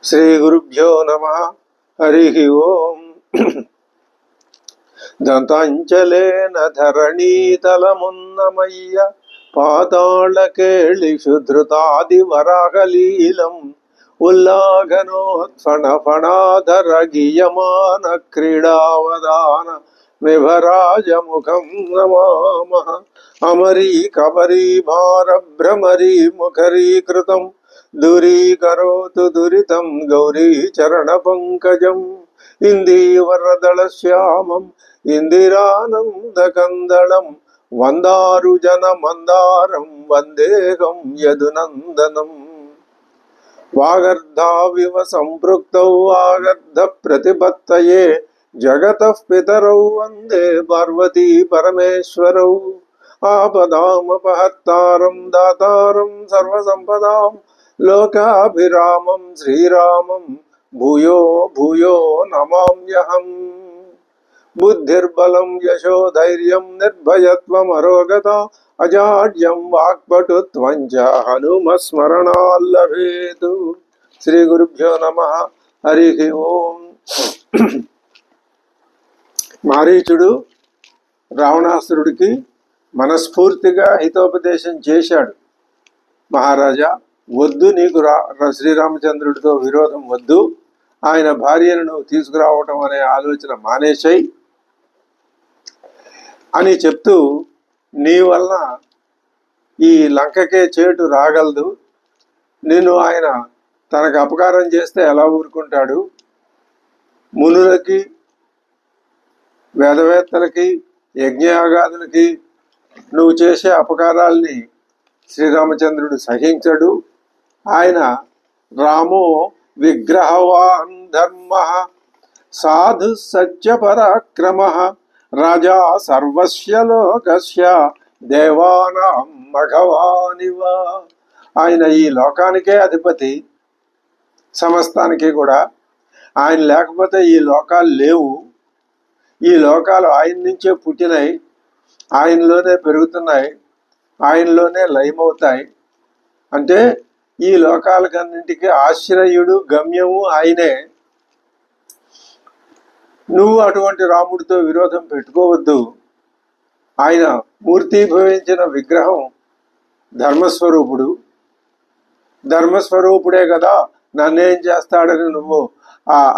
శ్రీ గురుభ్యో నమః. హరి ఓం. దంతాంచలేన ధరణీతలమున్నమయ్య పాతాళకేళిషు ధృతాది వరాహలీలం ఉల్లాఘనోత్ఫణ ఫణాధర గీయమాన క్రీడావదాన విభరాజముఖం నమామః. అమరీ కబరీ భార భ్రమరీ ముఖరీకృతం దూరీకరోతు దురితం గౌరీ చరణ పంకజం ఇందీవరదళ శ్యామం ఇందిరానందకందళం వందారు జన మందారం వందేహం యదునందనం. వాగర్ధావివ సంపృక్తౌ వాగర్ధ ప్రతిపత్తయే జగతః పితరౌ వందే పార్వతీ పరమేశ్వరౌ. ఆపదామపహర్తారం దాతారం సర్వసంపదాం లోకాభిరామం శ్రీరామం భూయో భూయో నమామ్యహం. బుద్ధిర్బలం యశోధైర్యం నిర్భయత్వమరోగత అజాడ్యం వాక్పటుత్వం చ హనుమస్మరణాల్లభేతు. శ్రీ గురుభ్యో నమః. హరి ఓం. మారీచుడు రావణాసురుడికి మనస్ఫూర్తిగా హితోపదేశం చేశాడు. మహారాజా, వద్దు, నీకు శ్రీరామచంద్రుడితో విరోధం వద్దు, ఆయన భార్యను నువ్వు తీసుకురావటం అనే ఆలోచన మానేశాయి అని చెప్తూ, నీ వలన ఈ లంకకే చేటు రాగలదు, నిన్ను ఆయన తనకు అపకారం చేస్తే ఎలా ఊరుకుంటాడు, మునులకి వేదవేత్తలకి యజ్ఞయాగాదులకి నువ్వు చేసే అపకారాల్ని శ్రీరామచంద్రుడు సహించడు. ఆయన రామో విగ్రహవాన్ ధర్మ సాధు సత్య పరాక్రమ రాజా సర్వస్య లోకస్య దేవానాం మఘవానివ. ఆయన ఈ లోకానికే అధిపతి, సమస్తానికి కూడా. ఆయన లేకపోతే ఈ లోకాలు లేవు. ఈ లోకాలు ఆయన నుంచే పుట్టినాయి, ఆయనలోనే పెరుగుతున్నాయి, ఆయనలోనే లయమవుతాయి. అంటే ఈ లోకాలకన్నింటికి ఆశ్రయుడు, గమ్యము ఆయనే. నువ్వు అటువంటి రాముడితో విరోధం పెట్టుకోవద్దు. ఆయన మూర్తిభవించిన విగ్రహం ధర్మస్వరూపుడు. ధర్మస్వరూపుడే కదా, నన్నేం చేస్తాడని నువ్వు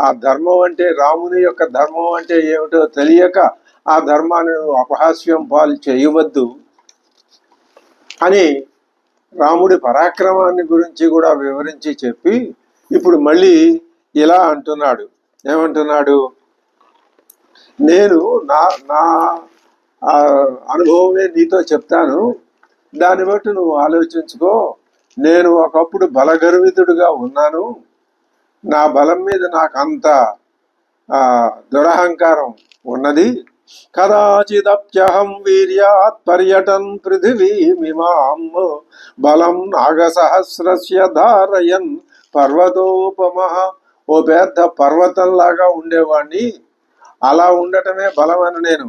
ఆ ధర్మం అంటే, రాముని యొక్క ధర్మం అంటే ఏమిటో తెలియక ఆ ధర్మాన్ని నువ్వు అపహాస్యం పాలు చేయవద్దు అని రాముడి పరాక్రమాన్ని గురించి కూడా వివరించి చెప్పి, ఇప్పుడు మళ్ళీ ఇలా అంటున్నాడు. ఏమంటున్నాడు? నేను నా నా అనుభవమే నీతో చెప్తాను, దాన్ని బట్టి నువ్వు ఆలోచించుకో. నేను ఒకప్పుడు బలగర్వితుడుగా ఉన్నాను, నా బలం మీద నాకు అంత దురహంకారం ఉన్నది. కదాచిదప్యహం వీర్యాత్ పర్యటన్ పృథివీమిమాం బలం నాగసహస్రస్య ధారయన్ పర్వతోపమః. ఓ పెద్ద పర్వతంలాగా ఉండేవాణ్ణి, అలా ఉండటమే బలం అని నేను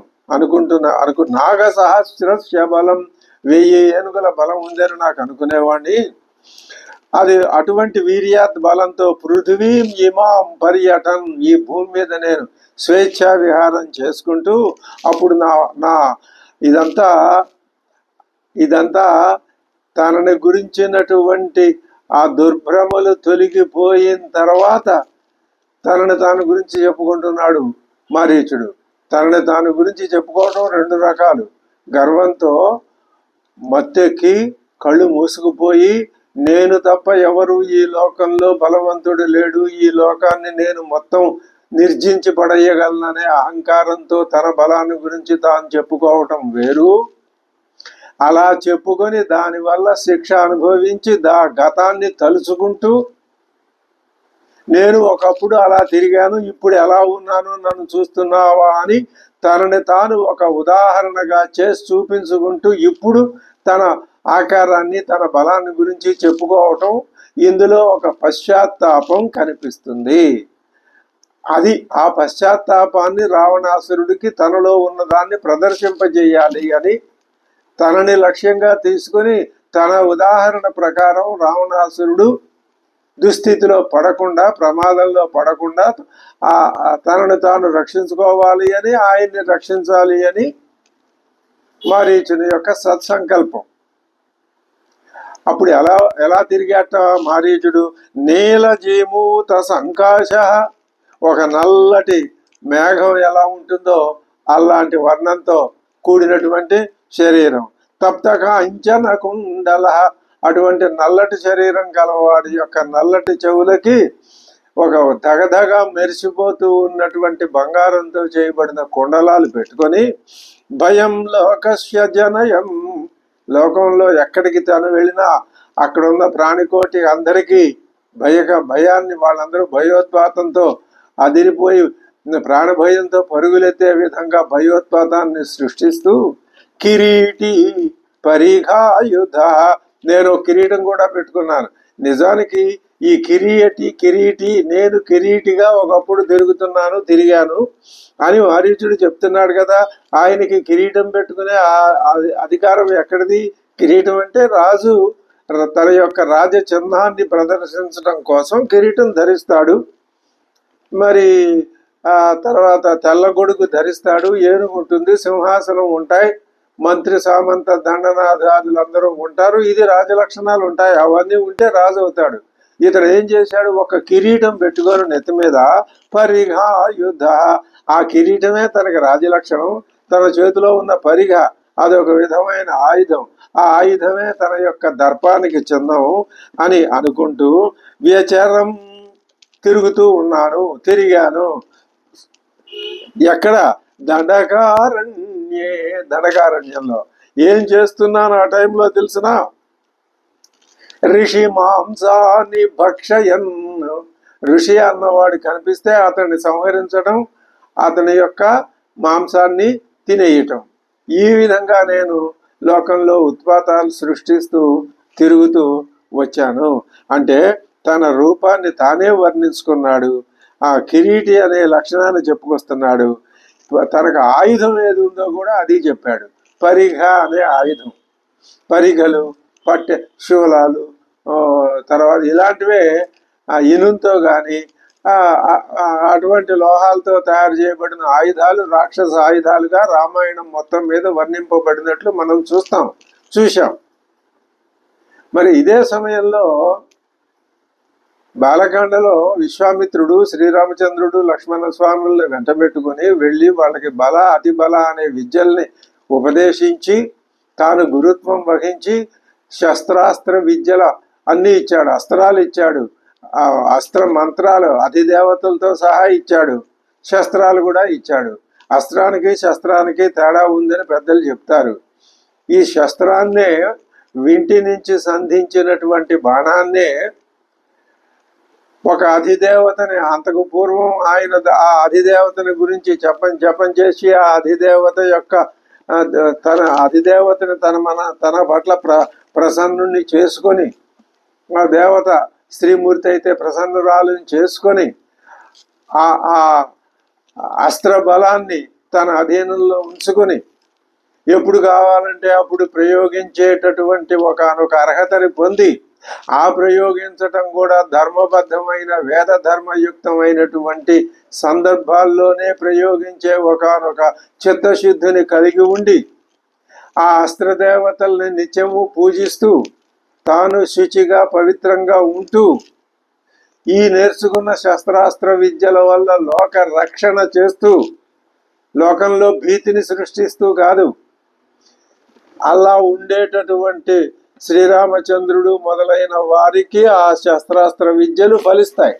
నాగసహస్రస్య బలం, 1000 ఏనుగుల బలం ఉందని నాకు అనుకునేవాణ్ణి. అది అటువంటి వీర్యాత్ బలంతో పృథివీం ఇమాం పర్యటన్, ఈ భూమి మీద నేను స్వేచ్ఛా విహారం చేసుకుంటూ, అప్పుడు నా ఇదంతా తనని గురించినటువంటి ఆ దుర్భ్రమలు తొలగిపోయిన తర్వాత తనని తాను గురించి చెప్పుకుంటున్నాడు మారీచుడు. తనని తాను గురించి చెప్పుకోవడం 2 రకాలు. గర్వంతో మత్తెక్కి కళ్ళు మూసుకుపోయి, నేను తప్ప ఎవరు ఈ లోకంలో బలవంతుడు లేడు, ఈ లోకాన్ని నేను మొత్తం నిర్జించి పడేయగలననే అహంకారంతో తన బలాన్ని గురించి తాను చెప్పుకోవటం వేరు. అలా చెప్పుకొని దానివల్ల శిక్ష అనుభవించి గతాన్ని తలుచుకుంటూ, నేను ఒకప్పుడు అలా తిరిగాను, ఇప్పుడు ఎలా ఉన్నాను, నన్ను చూస్తున్నావా అని తనని తాను ఒక ఉదాహరణగా చేసి చూపించుకుంటూ ఇప్పుడు తన ఆకారాన్ని, తన బలాన్ని గురించి చెప్పుకోవటం, ఇందులో ఒక పశ్చాత్తాపం కనిపిస్తుంది. అది ఆ పశ్చాత్తాపాన్ని రావణాసురుడికి తనలో ఉన్నదాన్ని ప్రదర్శింపజేయాలి అని తనని లక్ష్యంగా తీసుకుని తన ఉదాహరణ ప్రకారం రావణాసురుడు దుస్థితిలో పడకుండా, ప్రమాదంలో పడకుండా తనను తాను రక్షించుకోవాలి అని, ఆయన్ని రక్షించాలి అని మారీచుని యొక్క సత్సంకల్పం. అప్పుడు ఎలా తిరిగాట మారీచుడు? నీలజీమూత సంకాశ, ఒక నల్లటి మేఘం ఎలా ఉంటుందో అలాంటి వర్ణంతో కూడినటువంటి శరీరం. తప్తక అంచన కుండల, అటువంటి నల్లటి శరీరం గలవాడి యొక్క నల్లటి చెవులకి ఒక దగదగ మెరిసిపోతూ ఉన్నటువంటి బంగారంతో చేయబడిన కుండలాలు పెట్టుకొని, భయం లోకస్య జనయం, లోకంలో ఎక్కడికి తను వెళ్ళినా అక్కడ ఉన్న ప్రాణికోటి అందరికీ భయాన్ని, వాళ్ళందరూ భయోత్పాతంతో అదిరిపోయి ప్రాణభయంతో పరుగులెత్తే విధంగా భయోత్పాతాన్ని సృష్టిస్తూ, కిరీటి పరిఘాయుధ, నేను కిరీటం కూడా పెట్టుకున్నాను. నిజానికి ఈ కిరీటి నేను కిరీటిగా ఒకప్పుడు తిరిగాను అని మారీచుడు చెప్తున్నాడు కదా. ఆయనకి కిరీటం పెట్టుకునే అధికారం ఎక్కడిది? కిరీటం అంటే రాజు తన యొక్క రాజ చిహ్నాన్ని ప్రదర్శించడం కోసం కిరీటం ధరిస్తాడు. మరి తర్వాత తెల్ల గొడుగు ధరిస్తాడు, ఏనుగు ఉంటుంది, సింహాసనం ఉంటాయి, మంత్రి సామంత దండనాథాదులందరూ ఉంటారు. ఇది రాజలక్షణాలు ఉంటాయి. అవన్నీ ఉంటే రాజు అవుతాడు. ఇతడు ఏం చేశాడు? ఒక కిరీటం పెట్టుకొని నెత్తి మీద, పరిఘాయుధ, ఆ కిరీటమే తనకి రాజలక్షణం. తన చేతిలో ఉన్న పరిఘ అదొక విధమైన ఆయుధం. ఆ ఆయుధమే తన యొక్క దర్పానికి చిహ్నం అని అనుకుంటూ వ్యచరం తిరిగాను. ఎక్కడ? దండకారణ్యంలో. ఏం చేస్తున్నాను ఆ టైంలో తెలిసిన? ఋషి మాంసాన్ని భక్షయన్, ఋషి అన్నవాడు కనిపిస్తే అతన్ని సంహరించడం, అతని యొక్క మాంసాన్ని తినేయటం. ఈ విధంగా నేను లోకంలో ఉత్పాతాలు సృష్టిస్తూ తిరుగుతూ వచ్చాను. అంటే తన రూపాన్ని తానే వర్ణించుకున్నాడు. ఆ కిరీటి అనే లక్షణాన్ని చెప్పుకొస్తున్నాడు. తనకు ఆయుధం ఏది ఉందో కూడా అది చెప్పాడు. పరిఘ అనే ఆయుధం, పరిఘలు, శూలాలు, తర్వాత ఇలాంటివే ఇనుంతో కానీ అటువంటి లోహాలతో తయారు చేయబడిన ఆయుధాలు రాక్షస ఆయుధాలుగా రామాయణం మొత్తం మీద వర్ణింపబడినట్లు మనం చూశాం. మరి ఇదే సమయంలో బాలకాండలో విశ్వామిత్రుడు శ్రీరామచంద్రుడు లక్ష్మణ స్వాములను వెంటబెట్టుకుని వెళ్ళి వాళ్ళకి అతి బల అనే విద్యల్ని ఉపదేశించి తాను గురుత్వం వహించి శస్త్రాస్త్ర విద్యల అన్ని ఇచ్చాడు. అస్త్రాలు ఇచ్చాడు, అస్త్ర మంత్రాలు అధిదేవతలతో సహా ఇచ్చాడు, శస్త్రాలు కూడా ఇచ్చాడు. అస్త్రానికి శస్త్రానికి తేడా ఉందని పెద్దలు చెప్తారు. ఈ శస్త్రాన్నే, వింటి నుంచి సంధించినటువంటి బాణాన్నే ఒక అధిదేవతని, అంతకు పూర్వం ఆయన ఆ అధిదేవతని గురించి జపం చేసి ఆ అధిదేవత యొక్క అధిదేవతని తన పట్ల ప్రసన్నుని చేసుకొని, ఆ దేవత శ్రీమూర్తి అయితే ప్రసన్నురాలని చేసుకొని ఆ అస్త్ర బలాన్ని తన అధీనంలో ఉంచుకొని ఎప్పుడు కావాలంటే అప్పుడు ప్రయోగించేటటువంటి ఒకనొక అర్హతని పొంది, ఆ ప్రయోగించటం కూడా ధర్మబద్ధమైన వేద ధర్మయుక్తమైనటువంటి సందర్భాల్లోనే ప్రయోగించే ఒకనొక చిత్తశుద్ధిని కలిగి ఉండి ఆ అస్త్రదేవతల్ని నిత్యము పూజిస్తూ తాను శుచిగా పవిత్రంగా ఉంటూ ఈ నేర్చుకున్న శస్త్రాస్త్ర విద్యల వల్ల లోక రక్షణ చేస్తూ, లోకంలో భీతిని సృష్టిస్తూ కాదు, అలా ఉండేటటువంటి శ్రీరామచంద్రుడు మొదలైన వారికి ఆ శస్త్రాస్త్ర విద్యలు ఫలిస్తాయి.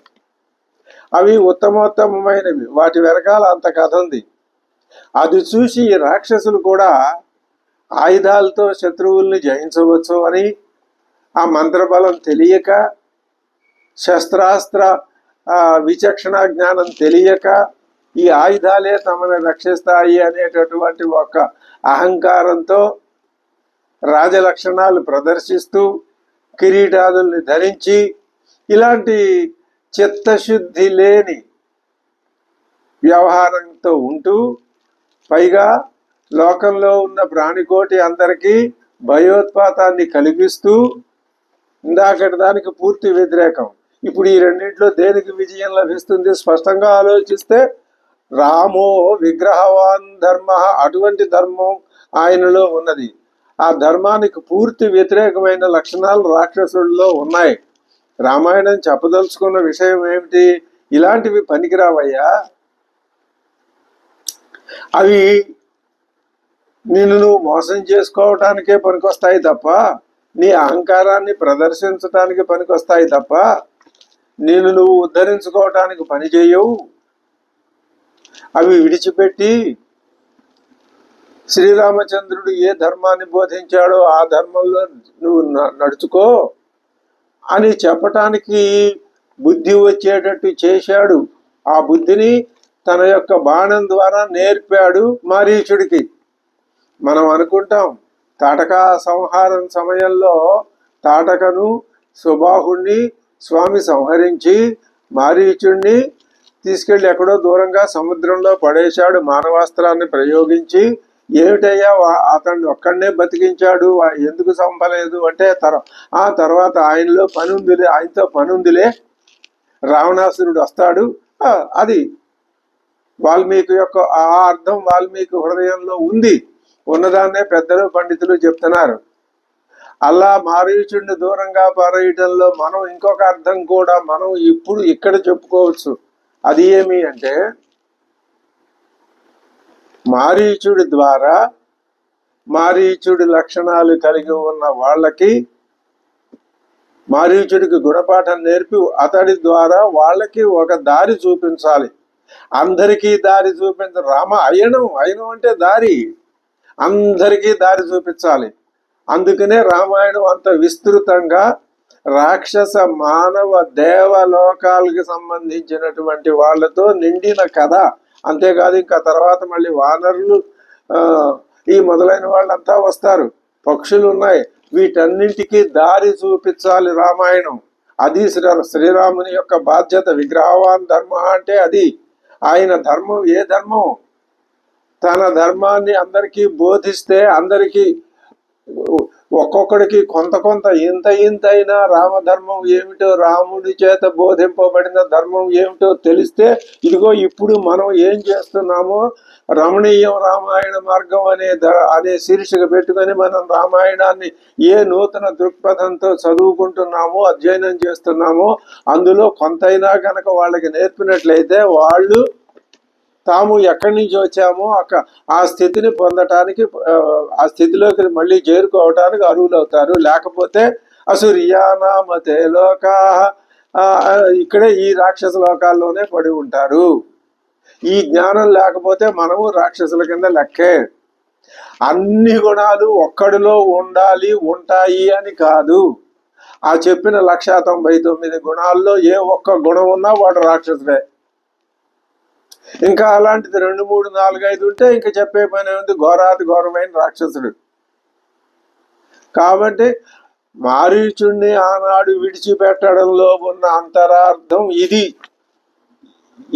అవి ఉత్తమోత్తమైనవి. వాటి వెనకాల అంత కథ ఉంది. అది చూసి రాక్షసులు కూడా ఆయుధాలతో శత్రువుల్ని జయించవచ్చు అని, ఆ మంత్రబలం తెలియక, శస్త్రాస్త్ర విచక్షణ జ్ఞానం తెలియక, ఈ ఆయుధాలే తమను రక్షిస్తాయి అనేటటువంటి ఒక అహంకారంతో రాజలక్షణాలు ప్రదర్శిస్తూ కిరీటాదుల్ని ధరించి ఇలాంటి చిత్తశుద్ధి లేని వ్యవహారంతో ఉంటూ, పైగా లోకంలో ఉన్న ప్రాణికోటి అందరికీ భయోత్పాతాన్ని కలిగిస్తూ, ఇందాకటి దానికి పూర్తి వ్యతిరేకం. ఇప్పుడు ఈ రెండింటిలో దేనికి విజయం లభిస్తుంది? స్పష్టంగా ఆలోచిస్తే రామో విగ్రహవాన్ ధర్మ, అటువంటి ధర్మం ఆయనలో ఉన్నది. ఆ ధర్మానికి పూర్తి వ్యతిరేకమైన లక్షణాలు రాక్షసుల్లో ఉన్నాయి. రామాయణం చెప్పదలుచుకున్న విషయం ఏమిటి? ఇలాంటివి పనికిరావయ్యా, అవి నిన్ను నువ్వు మోసం చేసుకోవటానికే పనికొస్తాయి తప్ప, నీ అహంకారాన్ని ప్రదర్శించటానికి పనికొస్తాయి తప్ప, నిన్ను నువ్వు ఉద్ధరించుకోవటానికి పని చేయవు. అవి విడిచిపెట్టి శ్రీరామచంద్రుడు ఏ ధర్మాన్ని బోధించాడో ఆ ధర్మంలో నువ్వు నడుచుకో అని చెప్పటానికి బుద్ధి వచ్చేటట్టు చేశాడు. ఆ బుద్ధిని తన యొక్క బాణం ద్వారా నేర్పాడు మారీచుడికి. మనం అనుకుంటాం తాటక సంహారం సమయంలో తాటకను సుబాహుణ్ణి స్వామి సంహరించి మారీచుడిని తీసుకెళ్లి ఎక్కడో దూరంగా సముద్రంలో పడేశాడు మానవాస్త్రాన్ని ప్రయోగించి. ఏమిటయ్యా అతన్ని ఒక్కడనే బతికించాడు, ఎందుకు చంపలేదు అంటే ఆ తర్వాత ఆయనతో పనుందిలే, రావణాసురుడు వస్తాడు. అది వాల్మీకి యొక్క ఆ అర్థం వాల్మీకి హృదయంలో ఉంది. ఉన్నదాన్నే పెద్దలు పండితులు చెప్తున్నారు. అలా మారీచుడిని దూరంగా పారేయటంలో మనం ఇంకొక అర్థం కూడా మనం ఇప్పుడు ఇక్కడ చెప్పుకోవచ్చు. అది ఏమి అంటే, మారీచుడి ద్వారా మారీచుడి లక్షణాలు కలిగి ఉన్న వాళ్ళకి మారీచుడికి గుణపాఠం నేర్పి అతడి ద్వారా వాళ్ళకి ఒక దారి చూపించాలి. అందరికీ దారి అయనం అంటే దారి, అందరికీ దారి చూపించాలి. అందుకనే రామాయణం అంత విస్తృతంగా రాక్షస మానవ దేవలోకాలకి సంబంధించినటువంటి వాళ్ళతో నిండిన కథ. అంతేకాదు ఇంకా తర్వాత మళ్ళీ వానరులు ఈ మొదలైన వాళ్ళంతా వస్తారు, పక్షులు ఉన్నాయి. వీటన్నింటికి దారి చూపించాలి రామాయణం. అది శ్రీరాముని యొక్క బాధ్యత. విగ్రహవాన్ ధర్మ అంటే అది. ఆయన ధర్మం ఏ ధర్మం? తన ధర్మాన్ని అందరికీ బోధిస్తే, అందరికీ ఒక్కొక్కడికి కొంత ఇంత అయినా రామధర్మం ఏమిటో, రాముడి చేత బోధింపబడిన ధర్మం ఏమిటో తెలిస్తే, ఇదిగో ఇప్పుడు మనం ఏం చేస్తున్నామో రమణీయం రామాయణ మార్గం అనే శీర్షిక పెట్టుకొని మనం రామాయణాన్ని ఏ నూతన దృక్పథంతో చదువుకుంటున్నామో, అధ్యయనం చేస్తున్నామో, అందులో కొంతైనా కనుక వాళ్ళకి నేర్పినట్లయితే వాళ్ళు తాము ఎక్కడి నుంచి వచ్చామో ఆ స్థితిని పొందటానికి, ఆ స్థితిలోకి మళ్ళీ చేరుకోవటానికి అర్హులవుతారు. లేకపోతే అసుర్యానామతే లోకా, ఇక్కడే ఈ రాక్షస లోకాల్లోనే పడి ఉంటారు. ఈ జ్ఞానం లేకపోతే మనము రాక్షసుల కింద లెక్కే. అన్ని గుణాలు ఒక్కడిలో ఉంటాయి అని కాదు. ఆ చెప్పిన 199 గుణాల్లో ఏ ఒక్క గుణం ఉన్నా వాడు రాక్షసుడే. ఇంకా అలాంటిది 2, 3, 4, 5 ఉంటే ఇంకా చెప్పే పని ఉంది, ఘోరాతి ఘోరమైన రాక్షసుడు. కాబట్టి మారీచుడిని ఆనాడు విడిచిపెట్టడంలో ఉన్న అంతరార్థం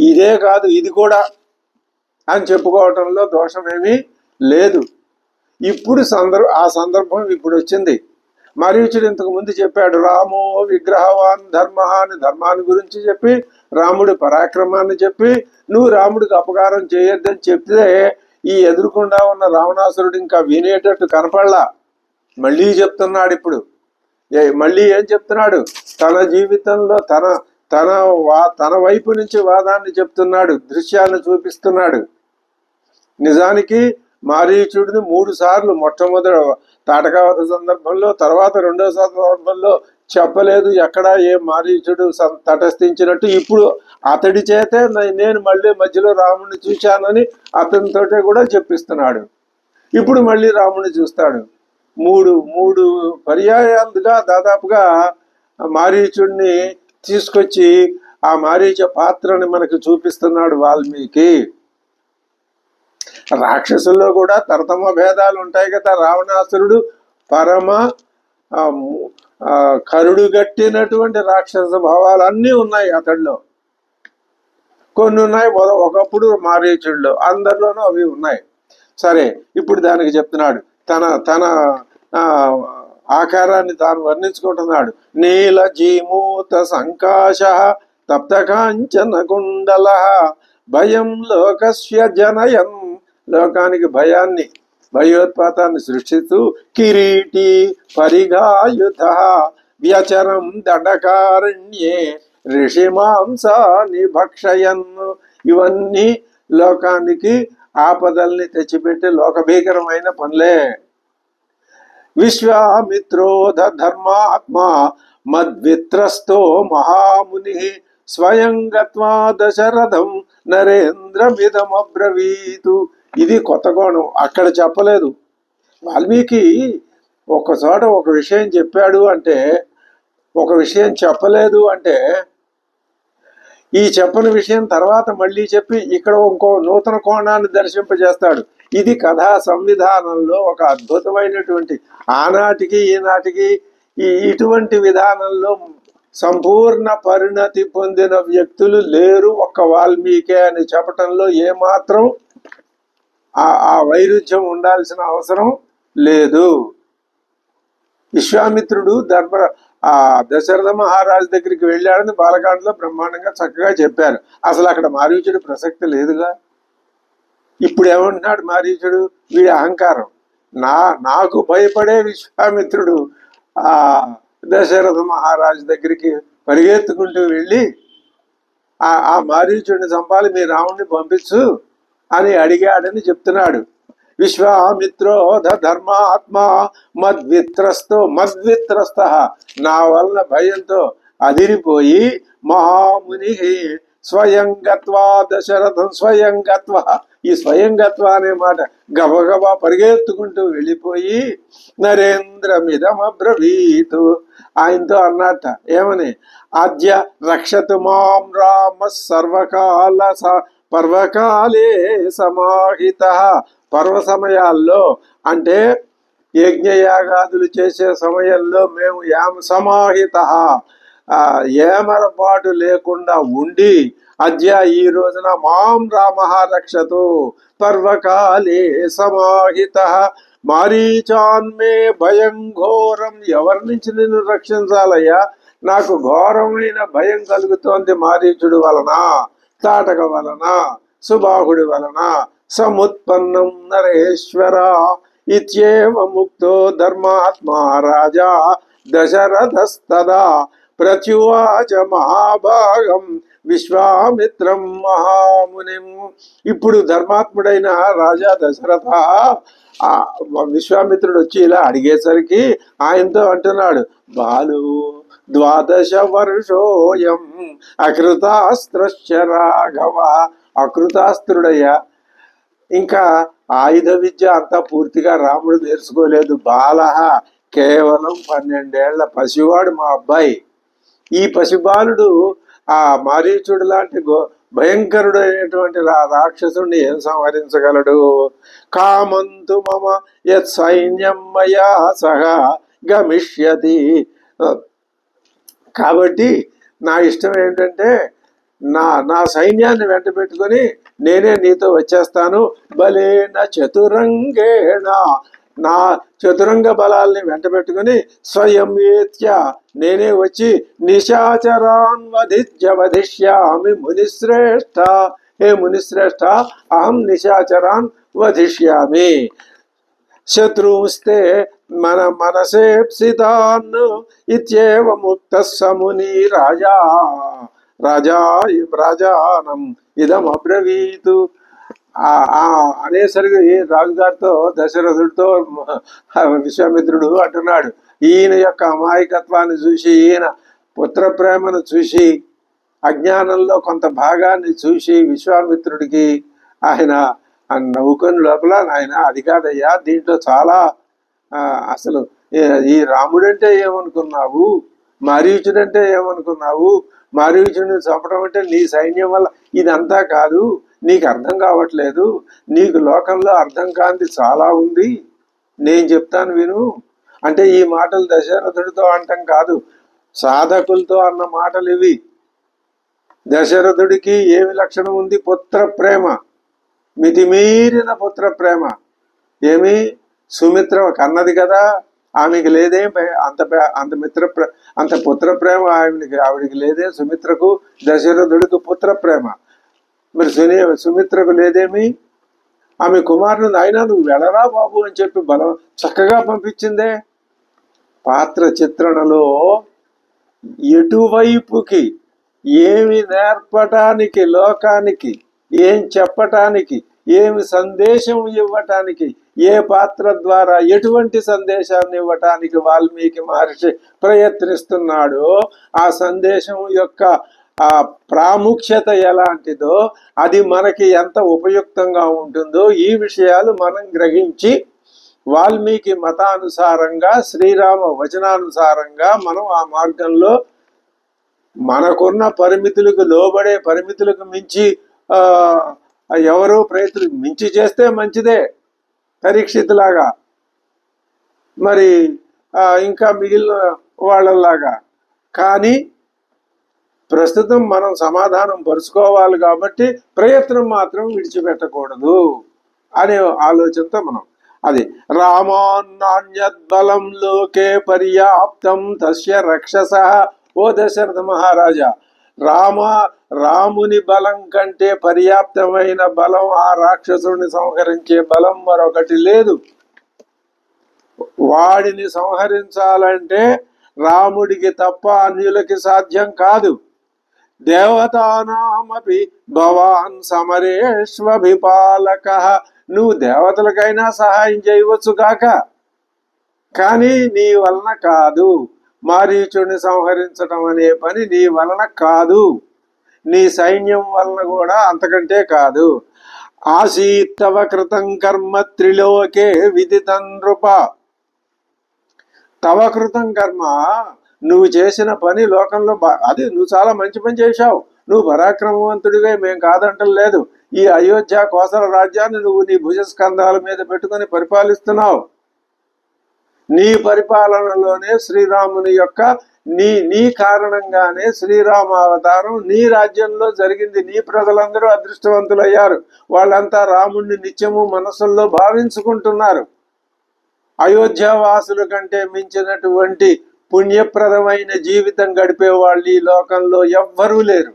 ఇదే కాదు, ఇది కూడా అని చెప్పుకోవటంలో దోషమేమీ లేదు. ఇప్పుడు ఆ సందర్భం ఇప్పుడు వచ్చింది. మారీచుడు ఇంతకు ముందు చెప్పాడు, రామో విగ్రహవాన్ ధర్మ అని ధర్మాన్ని గురించి చెప్పి, రాముడి పరాక్రమాన్ని చెప్పి, నువ్వు రాముడికి అపకారం చేయొద్దని చెప్తే ఈ ఎదురుకుండా ఉన్న రావణాసురుడు ఇంకా వినేటట్టు కనపడలా. మళ్ళీ చెప్తున్నాడు. ఇప్పుడు మళ్ళీ ఏం చెప్తున్నాడు? తన జీవితంలో తన వైపు నుంచి వాదాన్ని చెప్తున్నాడు, దృశ్యాన్ని చూపిస్తున్నాడు. నిజానికి మారీచుడిని 3 సార్లు, మొట్టమొదటి తాటకావత సందర్భంలో, తర్వాత 2వ సందర్భంలో చెప్పలేదు ఎక్కడా ఏ మారీచుడు తటస్థించినట్టు. ఇప్పుడు అతడి చేతే నేను మళ్ళీ మధ్యలో రాముడిని చూశానని అతనితోటే కూడా చెప్పిస్తున్నాడు. ఇప్పుడు మళ్ళీ రాముడిని చూస్తాడు. మూడు పర్యాయాలుగా దాదాపుగా మారీచుడిని తీసుకొచ్చి ఆ మారీచ పాత్రని మనకు చూపిస్తున్నాడు వాల్మీకి. రాక్షసుల్లో కూడా తరతమ భేదాలు ఉంటాయి కదా. రావణాసురుడు పరమ కరుడు గట్టినటువంటి రాక్షస భావాలు అన్నీ ఉన్నాయి అతడిలో. కొన్ని ఉన్నాయి ఒకప్పుడు మారీచుడిలో, అందరిలోనూ అవి ఉన్నాయి. సరే, ఇప్పుడు దానికి చెప్తున్నాడు. తన ఆకారాన్ని తాను వర్ణించుకుంటున్నాడు. నీలజీమూత సంకాశ తప్త కాంచన కుండల భయం లోకస్య జనయం, లోకానికి భయోత్పాతాన్ని సృష్టిస్తూ కిరీటి పరిగాయుధ వ్యచరం దండకారణ్యే ఋషిమాంసాని భక్షయన్. ఇవన్నీ లోకానికి ఆపదల్ని తెచ్చిపెట్టి లోకభీకరమైన పనులే. విశ్వామిత్రోధ ధర్మాత్మా మద్విత్రస్తో మహాముని స్వయం గత్వా దశరథం నరేంద్రమిదమబ్రవీతు. ఇది కొత్త కోణం, అక్కడ చెప్పలేదు. వాల్మీకి ఒక చోట ఒక విషయం చెప్పాడు అంటే, ఒక విషయం చెప్పలేదు అంటే, ఈ చెప్పని విషయం తర్వాత మళ్ళీ చెప్పి ఇక్కడ ఇంకో నూతన కోణాన్ని దర్శింపజేస్తాడు. ఇది కథా సంవిధానంలో ఒక అద్భుతమైనటువంటి, ఆనాటికి ఈనాటికి ఇటువంటి విధానంలో సంపూర్ణ పరిణతి పొందిన వ్యక్తులు లేరు, ఒక్క వాల్మీకే అని చెప్పటంలో ఏమాత్రం ఆ వైరుధ్యం ఉండాల్సిన అవసరం లేదు. విశ్వామిత్రుడు దశరథ మహారాజు దగ్గరికి వెళ్ళాడని బాలకాండలో బ్రహ్మాండంగా చక్కగా చెప్పారు. అసలు అక్కడ మారీచుడి ప్రసక్తి లేదుగా. ఇప్పుడు ఏమంటున్నాడు మారీచుడు? వీడి అహంకారం. నాకు భయపడే విశ్వామిత్రుడు ఆ దశరథ మహారాజు దగ్గరికి పరిగెత్తుకుంటూ వెళ్ళి ఆ మారీచుడిని చంపాలి, మీ రాముడిని పంపించు అని అడిగాడని చెప్తున్నాడు. విశ్వామిత్రోధ ధర్మాత్మ మద్విత్రస్త, నా వలన భయంతో అదిరిపోయి మహాముని స్వయం గత్వా దశరథం స్వయం గత్వా, ఈ స్వయం గత్వా అనే మాట గబగబా పరిగెత్తుకుంటూ వెళ్ళిపోయి నరేంద్రమిదమబ్రవీతు, ఆయనతో అన్నట్ట ఏమని, ఆద్య రక్షతు మాం రామ సర్వకాల పర్వకాలే సమాహిత. పర్వ సమయాల్లో అంటే యజ్ఞయాగాదులు చేసే సమయంలో మేము సమాహిత ఏమరపాటు లేకుండా ఉండి, అద్య ఈ రోజున మాం రామ రక్షతు పర్వకాలే సమాహిత మారీచాన్మే భయం ఘోరం. ఎవరి నుంచి నిన్ను రక్షించాలయ్యా? నాకు ఘోరమైన భయం కలుగుతోంది మారీచుడు వలన, తాటక వలన, సుబాహుడి వలన. సముత్పన్నం నరేశ్వర ఇత్యేవ ముక్తో ధర్మాత్మా రాజా దశరథస్తదా ప్రత్యువాచ మహాభాగం విశ్వామిత్రం మహామునిం. ఇప్పుడు ధర్మాత్ముడైన రాజా దశరథ విశ్వామిత్రుడు వచ్చి ఇలా అడిగేసరికి ఆయనతో అంటున్నాడు, బాలు 12 వర్షోయం అకృతాస్త్రశ్చ రాఘవ. అకృతాస్త్రుడయ్యా, ఇంకా ఆయుధ విద్య అంతా పూర్తిగా రాముడు నేర్చుకోలేదు. బాల కేవలం 12 ఏళ్ల పసివాడు మా అబ్బాయి. ఈ పసిబాలుడు ఆ మారీచుడు లాంటి భయంకరుడు అయినటువంటి రాక్షసుడిని ఏం సంహరించగలడు? కామంతు మమ యత్ సైన్యం మయా సహ గమిష్యతి. కాబట్టి నా ఇష్టం ఏంటంటే నా సైన్యాన్ని వెంట పెట్టుకొని నేనే నీతో వచ్చేస్తాను. బలేన చతురంగేణ, నా చతురంగ బలాల్ని వెంట పెట్టుకుని స్వయం ఏత్య నేనే వచ్చి నిశాచరాన్ వధిష్యామి మునిశ్రేష్ఠ. హే మునిశ్రేష్ఠ, అహం నిశాచరాన్ వధిష్యామి. శత్రుంస్తే మనసేప్సితాన్ ఇత్యేవ ముక్త సముని రాజానం ఇదం అబ్రవీతు. అనేసరికి రాజుగారితో దశరథుడితో విశ్వామిత్రుడు అంటున్నాడు, ఈయన యొక్క అమాయకత్వాన్ని చూసి, ఈయన పుత్ర ప్రేమను చూసి, అజ్ఞానంలో కొంత భాగాన్ని చూసి విశ్వామిత్రుడికి ఆయన నవ్వుకొని లోపల, ఆయన అది కాదయ్యా, దీంట్లో చాలా అసలు ఈ రాముడంటే ఏమనుకున్నావు, మారీచుడంటే ఏమనుకున్నావు, మారీచుడిని చంపడం అంటే నీ సైన్యం వల్ల ఇదంతా కాదు, నీకు అర్థం కావట్లేదు, నీకు లోకంలో అర్థం కానిది చాలా ఉంది, నేను చెప్తాను విను అంటే ఈ మాటలు దశరథుడితో అంటాం కాదు, సాధకులతో అన్న మాటలు ఇవి. దశరథుడికి ఏమి లక్షణం ఉంది? పుత్ర ప్రేమ, మితిమీరిన పుత్ర ప్రేమ. ఏమి సుమిత్ర కన్నది కదా, ఆమెకి లేదే అంత అంత పుత్ర ప్రేమ ఆవిడికి లేదే. సుమిత్రకు దశరథుడికి పుత్ర ప్రేమ, మరి సుమిత్రకు లేదేమి. ఆమె కుమారుని అయినా నువ్వు వెళ్ళరా బాబు అని చెప్పి బలం చక్కగా పంపించిందే. పాత్ర చిత్రణలో ఎటువైపుకి ఏమి నేర్పటానికి, లోకానికి ఏం చెప్పటానికి, ఏమి సందేశం ఇవ్వటానికి, ఏ పాత్ర ద్వారా ఎటువంటి సందేశాన్ని ఇవ్వటానికి వాల్మీకి మహర్షి ప్రయత్నిస్తున్నాడో ఆ సందేశం యొక్క ఆ ప్రాముఖ్యత ఎలాంటిదో, అది మనకి ఎంత ఉపయుక్తంగా ఉంటుందో ఈ విషయాలు మనం గ్రహించి వాల్మీకి మతానుసారంగా, శ్రీరామ వచనానుసారంగా మనం ఆ మార్గంలో మనకున్న పరిమితులకు లోబడే, పరిమితులకు మించి ఎవరో మించి చేస్తే మంచిదే, పరీక్షితులాగా, మరి ఇంకా మిగిలిన వాళ్ళలాగా. కానీ ప్రస్తుతం మనం సమాధానం పరుచుకోవాలి కాబట్టి ప్రయత్నం మాత్రం విడిచిపెట్టకూడదు అనే ఆలోచనతో మనం అది రామాన్నాన్యద్బలం లోకే పర్యాప్తం తస్య రక్షస. ఓ దశరథ మహారాజా, రాముని బలం కంటే పర్యాప్తమైన బలం, ఆ రాక్షసుడిని సంహరించే బలం మరొకటి లేదు. వాడిని సంహరించాలంటే రాముడికి తప్ప అన్యులకి సాధ్యం కాదు. దేవతానామపి భవాన్ సమరేష్వభిపాలక. నువ్వు దేవతలకైనా సహాయం చేయవచ్చు కాక, కానీ నీ వలన కాదు. మారీచుడిని సంహరించడం అనే పని నీ వలన కాదు, నీ సైన్యం వలన కూడా అంతకంటే కాదు. ఆసీత్తవ కృతం కర్మ త్రిలోకే విదితం నృప. తవ కృతం కర్మ, నువ్వు చేసిన పని లోకంలో అది నువ్వు చాలా మంచి పని చేశావు. నువ్వు పరాక్రమవంతుడివే, మేం కాదంటం లేదు. ఈ అయోధ్య కోసల రాజ్యాన్ని నువ్వు నీ భుజస్కంధాల మీద పెట్టుకుని పరిపాలిస్తున్నావు. నీ పరిపాలనలోనే శ్రీరాముని యొక్క నీ కారణంగానే శ్రీరామ అవతారం నీ రాజ్యంలో జరిగింది. నీ ప్రజలందరూ అదృష్టవంతులయ్యారు. వాళ్ళంతా రాముణ్ణి నిత్యము మనసుల్లో భావించుకుంటున్నారు. అయోధ్య వాసుల కంటే మించినటువంటి పుణ్యప్రదమైన జీవితం గడిపే వాళ్ళు ఈ లోకంలో ఎవ్వరూ లేరు.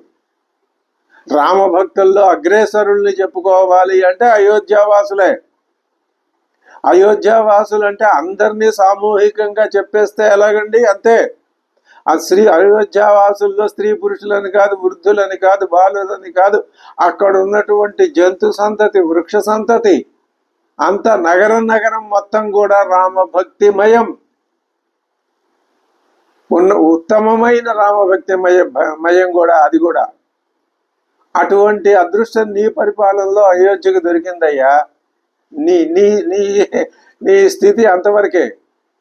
రామభక్తుల్లో అగ్రేసరుల్ని చెప్పుకోవాలి అంటే అయోధ్యావాసులే. అయోధ్యావాసులు అంటే అందరినీ సామూహికంగా చెప్పేస్తే ఎలాగండి? అంతే. ఆ అయోధ్యావాసుల్లో స్త్రీ పురుషులని కాదు, వృద్ధులని కాదు, బాలులని కాదు, అక్కడ ఉన్నటువంటి జంతు సంతతి, వృక్ష సంతతి, అంత నగరం మొత్తం కూడా రామభక్తిమయం. ఉత్తమమైన రామభక్తిమయం కూడా. అది కూడా అటువంటి అదృష్టం నీ పరిపాలనలో అయోధ్యకు దొరికిందయ్యా. నీ నీ నీ నీ స్థితి అంతవరకే.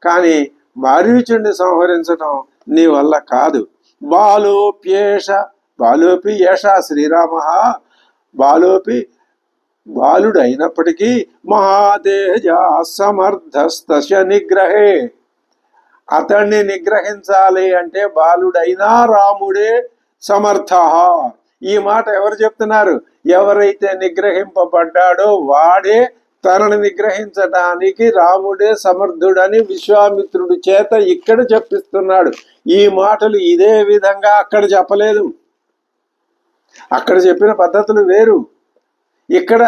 కానీ మారీచుడిని సంహరించడం నీ వల్ల కాదు. బాలోపి ఏష శ్రీరామ. బాలుడైనప్పటికీ మహాతేజ సమర్థస్తస్య నిగ్రహే. అతన్ని నిగ్రహించాలి అంటే బాలుడైనా రాముడే సమర్థ. ఈ మాట ఎవరు చెప్తున్నారు? ఎవరైతే నిగ్రహింపబడ్డాడో వాడే తనని నిగ్రహించడానికి రాముడే సమర్థుడని విశ్వామిత్రుడి చేత ఇక్కడ చెప్పిస్తున్నాడు. ఈ మాటలు ఇదే విధంగా అక్కడ చెప్పలేదు. అక్కడ చెప్పిన పద్ధతులు వేరు. ఇక్కడ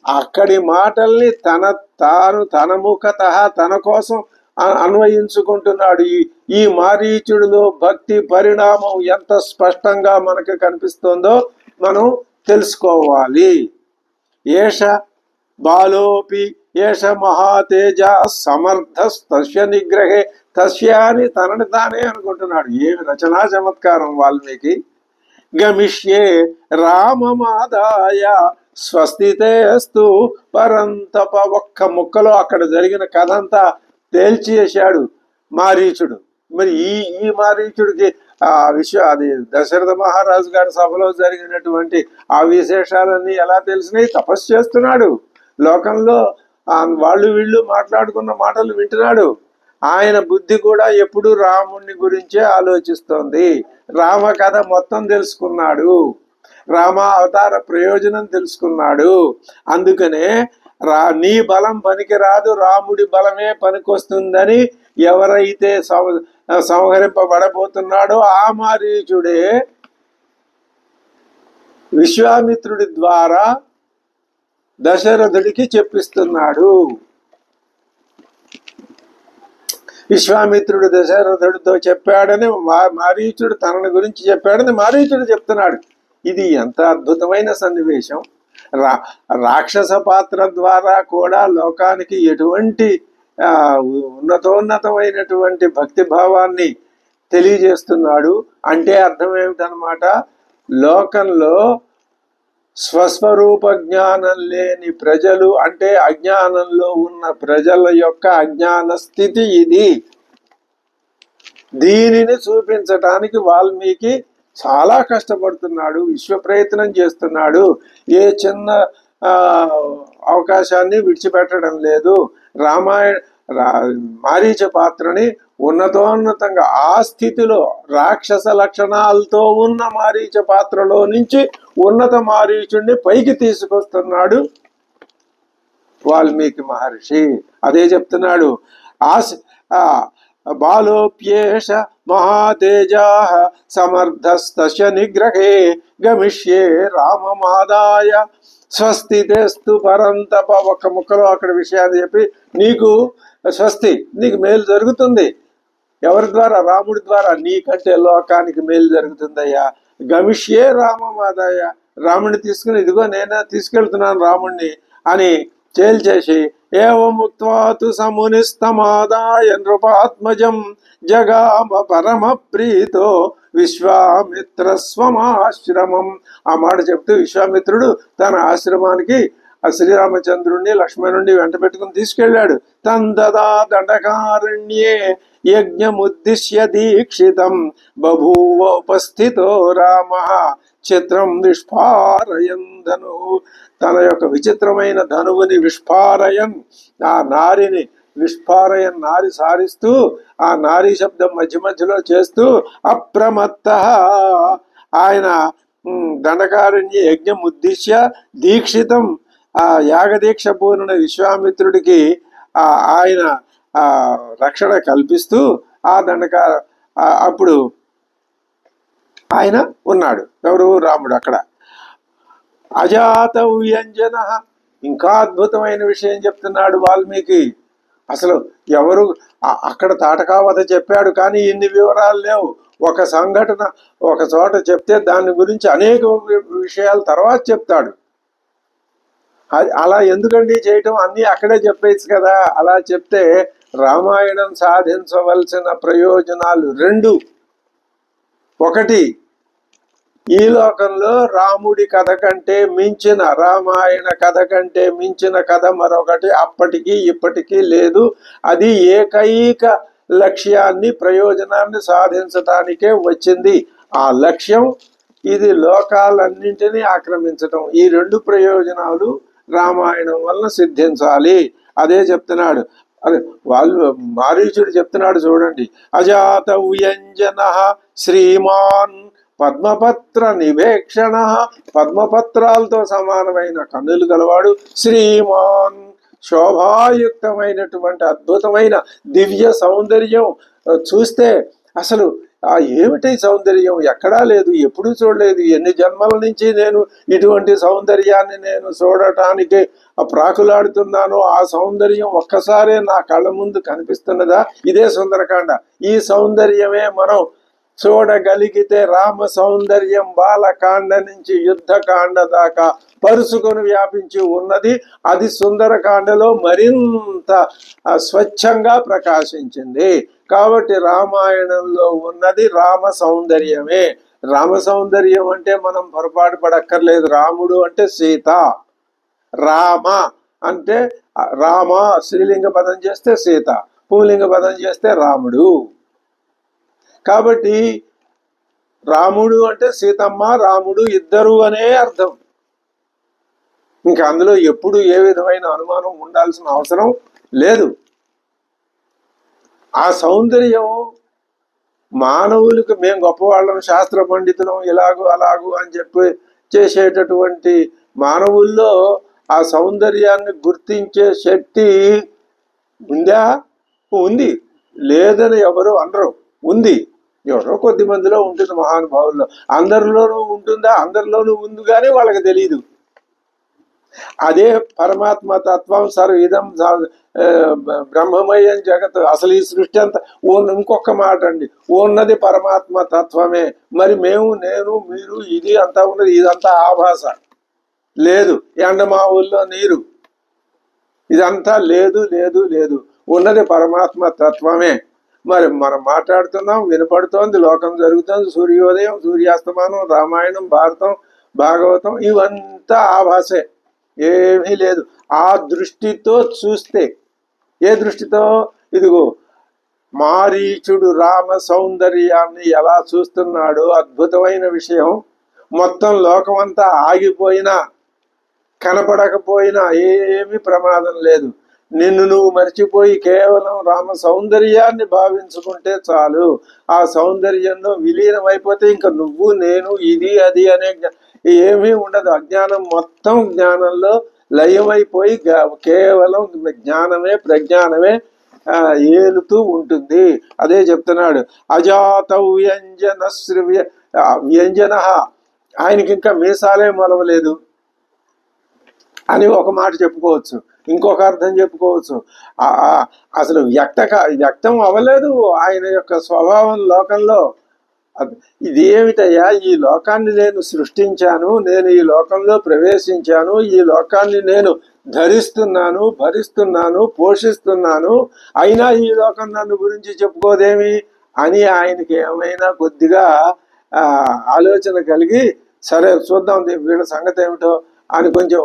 అక్కడి మాటల్ని తన ముఖతః తన కోసం అన్వయించుకుంటున్నాడు. ఈ మారీచుడిలో భక్తి పరిణామం ఎంత స్పష్టంగా మనకు కనిపిస్తుందో మనం తెలుసుకోవాలి. బాలోపి ఏష మహాతేజ సమర్థస్తస్య నిగ్రహే. తస్య అని తనని తానే అనుకుంటున్నాడు. ఏమి రచనా చమత్కారం వాల్మీకి. గమిష్యే రామమాదాయ స్వస్తితేస్తు పరంతప. ఒక్క ముక్కలో అక్కడ జరిగిన కథ అంతా తేల్చేశాడు మారీచుడు. మరి ఈ మారీచుడికి అది దశరథ మహారాజు గారి సభలో జరిగినటువంటి ఆ విశేషాలన్నీ ఎలా తెలిసినాయి? తపస్సు చేస్తున్నాడు. లోకంలో వాళ్ళు వీళ్ళు మాట్లాడుకున్న మాటలు వింటున్నాడు. ఆయన బుద్ధి కూడా ఎప్పుడు రాముణ్ణి గురించే ఆలోచిస్తోంది. రామ కథ మొత్తం తెలుసుకున్నాడు. రామ అవతార ప్రయోజనం తెలుసుకున్నాడు. అందుకనే నీ బలం పనికి రాదు, రాముడి బలమే పనికొస్తుందని ఎవరైతే సంహరింపబడబోతున్నాడో ఆ మారీచుడే విశ్వామిత్రుడి ద్వారా దశరథుడికి చెప్పిస్తున్నాడు. విశ్వామిత్రుడు దశరథుడితో చెప్పాడని మారీచుడు తనని గురించి చెప్పాడని మారీచుడు చెప్తున్నాడు. ఇది ఎంత అద్భుతమైన సన్నివేశం. రాక్షస పాత్ర ద్వారా కూడా లోకానికి ఎటువంటి ఉన్నతోన్నతమైనటువంటి భక్తి భావాన్ని తెలియజేస్తున్నాడు. అంటే అర్థం ఏమిటనమాట, లోకంలో స్వస్వరూప జ్ఞానం లేని ప్రజలు, అంటే అజ్ఞానంలో ఉన్న ప్రజల యొక్క అజ్ఞాన స్థితి ఇది. దీనిని చూపించటానికి వాల్మీకి చాలా కష్టపడుతున్నాడు, విశ్వ ప్రయత్నం చేస్తున్నాడు. ఏ చిన్న అవకాశాన్ని విడిచిపెట్టడం లేదు. మారీచ పాత్రని ఉన్నతోన్నతంగా ఆ స్థితిలో రాక్షస లక్షణాలతో ఉన్న మారీచ పాత్రలో నుంచి ఉన్నత మారీచుడిని పైకి తీసుకొస్తున్నాడు వాల్మీకి మహర్షి. అదే చెప్తున్నాడు, బాలోప్యేష మహాతేజా సమర్థస్తస్య నిగ్రహే గమిష్యే రామమాదాయ స్వస్తి తెస్తు పరంతప. ఒక్క ముక్కలో అక్కడ విషయాన్ని చెప్పి, నీకు స్వస్తి, నీకు మేలు జరుగుతుంది. ఎవరి ద్వారా? రాముడి ద్వారా. నీకంటే లోకానికి మేలు జరుగుతుందయ్యా. గమిష్యే రామమాదాయ, రాముడిని తీసుకుని ఇదిగో నేనే తీసుకెళ్తున్నాను రాముణ్ణి అని తేల్చేసి, ఏవముక్త్వాతు సమునిస్తమాదాయ నృపాత్మజం జగామ పరమ ప్రీతో విశ్వామిత్ర స్వమాశ్రమం. ఆ మాట చెప్తూ విశ్వామిత్రుడు తన ఆశ్రమానికి ఆ శ్రీరామచంద్రుణ్ణి లక్ష్మణుణ్ణి వెంట పెట్టుకుని తీసుకెళ్లాడు. తందదా దండకారణ్యే యజ్ఞముద్దిశ్య దీక్షితం బభూవోపస్థితో రామ చిత్రం విస్ఫారయన్ ధను. తన యొక్క విచిత్రమైన ధనువుని విస్ఫారయన్, ఆ నారిని విస్ఫారయన్, నారి సారిస్తూ ఆ నారీ శబ్దం మధ్య మధ్యలో చేస్తూ అప్రమత్త ఆయన దండకారణ్య యజ్ఞం ఉద్దిశ్య దీక్షితం, ఆ యాగదీక్ష పూర్ణ విశ్వామిత్రుడికి ఆయన రక్షణ కల్పిస్తూ ఆ అప్పుడు ఆయన ఉన్నాడు. ఎవరు? రాముడు. అక్కడ అజాత వ్యంజన. ఇంకా అద్భుతమైన విషయం చెప్తున్నాడు వాల్మీకి. అసలు ఎవరు అక్కడ తాటకావత చెప్పాడు, కానీ ఇన్ని వివరాలు లేవు. ఒక సంఘటన ఒక చోట చెప్తే దాని గురించి అనేక విషయాలు తర్వాత చెప్తాడు. అలా ఎందుకండి చేయటం? అన్నీ అక్కడే చెప్పేచ్చు కదా. అలా చెప్తే రామాయణం సాధించవలసిన ప్రయోజనాలు రెండు. ఒకటి, ఈ లోకంలో రాముడి కథ కంటే మించిన, రామాయణ కథ కంటే మించిన కథ మరొకటి అప్పటికీ ఇప్పటికీ లేదు. అది ఏకైక లక్ష్యాన్ని, ప్రయోజనాన్ని సాధించటానికే వచ్చింది. ఆ లక్ష్యం ఇది లోకాలన్నింటినీ ఆక్రమించటం. ఈ రెండు ప్రయోజనాలు రామాయణం వలన సిద్ధించాలి. అదే చెప్తున్నాడు. అదే మారీచుడు చెప్తున్నాడు చూడండి. అజాత వ్యంజన శ్రీమాన్ పద్మపత్ర నివేక్షణ. పద్మపత్రాలతో సమానమైన కన్నులు గలవాడు శ్రీమాన్. శోభాయుక్తమైనటువంటి అద్భుతమైన దివ్య సౌందర్యం చూస్తే అసలు ఏమిటి సౌందర్యం? ఎక్కడా లేదు, ఎప్పుడూ చూడలేదు. ఎన్ని జన్మల నుంచి నేను ఇటువంటి సౌందర్యాన్ని నేను చూడటానికి ప్రాకులాడుతున్నాను. ఆ సౌందర్యం ఒక్కసారే నా కళ్ళ ముందు కనిపిస్తున్నదా? ఇదే సుందరకాండ. ఈ సౌందర్యమే మనం చూడగలిగితే రామ సౌందర్యం బాలకాండ నుంచి యుద్ధకాండ దాకా పరుచుకొని వ్యాపించి ఉన్నది. అది సుందరకాండలో మరింత స్వచ్ఛంగా ప్రకాశించింది. కాబట్టి రామాయణంలో ఉన్నది రామ సౌందర్యమే. రామ సౌందర్యం అంటే మనం పొరపాటు పడక్కర్లేదు. రాముడు అంటే సీత, రామ అంటే రామ స్త్రీలింగ పదం చేస్తే సీత, పుంలింగ పదం చేస్తే రాముడు. కాబట్టి రాముడు అంటే సీతమ్మ రాముడు ఇద్దరు అనే అర్థం. ఇంకా అందులో ఎప్పుడు ఏ విధమైన అనుమానం ఉండాల్సిన అవసరం లేదు. ఆ సౌందర్యం మానవులకు మేము గొప్పవాళ్ళం, శాస్త్ర పండితులం, ఇలాగూ అలాగూ అని చెప్పి చేసేటటువంటి మానవుల్లో ఆ సౌందర్యాన్ని గుర్తించే శక్తి ఉందా? ఉంది. లేదని ఎవరు అనరు. ఉంది, ఎవరో కొద్ది మందిలో ఉంటుంది, మహానుభావుల్లో. అందరిలోనూ ఉంటుందా? అందరిలోనూ ఉంది, కానీ వాళ్ళకి తెలియదు. అదే పరమాత్మ తత్వం. సర్వీదం బ్రహ్మమయం జగత్. అసలు ఈ సృష్టి అంతా ఇంకొక మాట అండి, ఉన్నది పరమాత్మ తత్వమే. మరి మేము, నేను, మీరు, ఇది అంతా ఉన్నది, ఇదంతా ఆభాస. లేదు ఎండమావుల్లో నీరు, ఇదంతా లేదు లేదు లేదు, ఉన్నది పరమాత్మ తత్వమే. మరి మనం మాట్లాడుతున్నాం, వినపడుతోంది, లోకం జరుగుతుంది, సూర్యోదయం, సూర్యాస్తమానం, రామాయణం, భారతం, భాగవతం, ఇవంతా ఆభాసే, ఏమీ లేదు. ఆ దృష్టితో చూస్తే, ఏ దృష్టితో? ఇదిగో మారీచుడు రామ సౌందర్యాన్ని ఎలా చూస్తున్నాడో అద్భుతమైన విషయం. మొత్తం లోకమంతా ఆగిపోయినా, కనపడకపోయినా ఏమీ ప్రమాదం లేదు. నిన్ను నువ్వు మర్చిపోయి కేవలం రామ సౌందర్యాన్ని భావించుకుంటే చాలు. ఆ సౌందర్యంలో విలీనం అయిపోతే ఇంకా నువ్వు, నేను, ఇది, అది అనే ఏమీ ఉండదు. అజ్ఞానం మొత్తం జ్ఞానంలో లయమైపోయి కేవలం జ్ఞానమే, ప్రజ్ఞానమే ఏలుతూ ఉంటుంది. అదే చెప్తున్నాడు, అజాత వ్యంజన వ్యంజన. ఆయనకి ఇంకా మీసాలే మొలవలేదు అని ఒక మాట చెప్పుకోవచ్చు. ఇంకొక అర్థం చెప్పుకోవచ్చు, అసలు వ్యక్తం అవ్వలేదు ఆయన యొక్క స్వభావం లోకంలో. ఇదేమిటయ్యా, ఈ లోకాన్ని నేను సృష్టించాను, నేను ఈ లోకంలో ప్రవేశించాను, ఈ లోకాన్ని నేను ధరిస్తున్నాను, భరిస్తున్నాను, పోషిస్తున్నాను, అయినా ఈ లోకం నన్ను గురించి చెప్పుకోదేమి అని ఆయనకి ఏమైనా కొద్దిగా ఆలోచన కలిగి, సరే చూద్దాం వీళ్ళ సంగతి ఏమిటో అని కొంచెం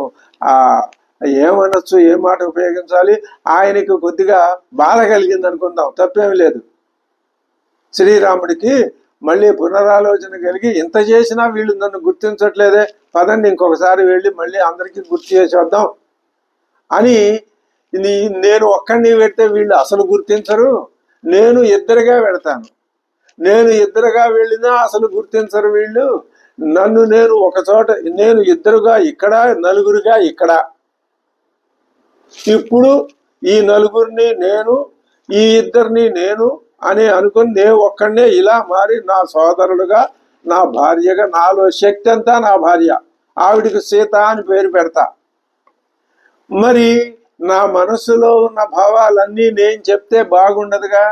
ఏమనొచ్చు, ఏ మాట ఉపయోగించాలి, ఆయనకు కొద్దిగా బాధ కలిగింది అనుకుందాం, తప్పేమి లేదు. శ్రీరాముడికి మళ్ళీ పునరాలోచన కలిగి, ఇంత చేసినా వీళ్ళు నన్ను గుర్తించట్లేదే, పదండి ఇంకొకసారి వెళ్ళి మళ్ళీ అందరికీ గుర్తు చేసేద్దాం అని. నేను ఒక్కడిని పెడితే వీళ్ళు అసలు గుర్తించరు, నేను ఇద్దరుగా వెళతాను, నేను ఇద్దరుగా వెళ్ళినా అసలు గుర్తించరు వీళ్ళు. నన్ను నేను ఒక చోట, నేను ఇద్దరుగా ఇక్కడ, నలుగురుగా ఇక్కడ. ఇప్పుడు ఈ నలుగురిని నేను, ఈ ఇద్దరిని నేను అని అనుకుని నేను ఒక్కడనే ఇలా మారి నా సోదరుడుగా, నా భార్యగా, నాలో శక్తి అంతా నా భార్య, ఆవిడికి సీత అని పేరు పెడతా. మరి నా మనసులో ఉన్న భావాలన్నీ నేను చెప్తే బాగుండదుగా,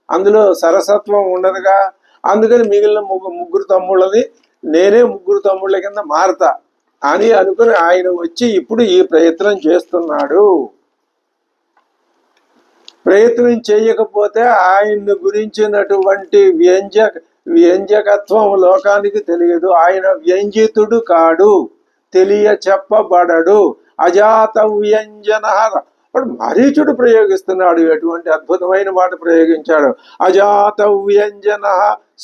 అందులో సరసత్వం ఉండదుగా. అందుకని మిగిలిన ముగ్గురు తమ్ముళ్ళని నేనే ముగ్గురు తమ్ముళ్ళ కింద మారతా అని అనుకుని ఆయన వచ్చి ఇప్పుడు ఈ ప్రయత్నం చేస్తున్నాడు. ప్రయత్నం చేయకపోతే ఆయన గురించినటువంటి వ్యంజకత్వం లోకానికి తెలియదు. ఆయన వ్యంజితుడు కాడు, తెలియ చెప్పబడడు. అజాత వ్యంజన. మరీచుడు ప్రయోగిస్తున్నాడు, ఎటువంటి అద్భుతమైన మాట ప్రయోగించాడు. అజాత వ్యంజన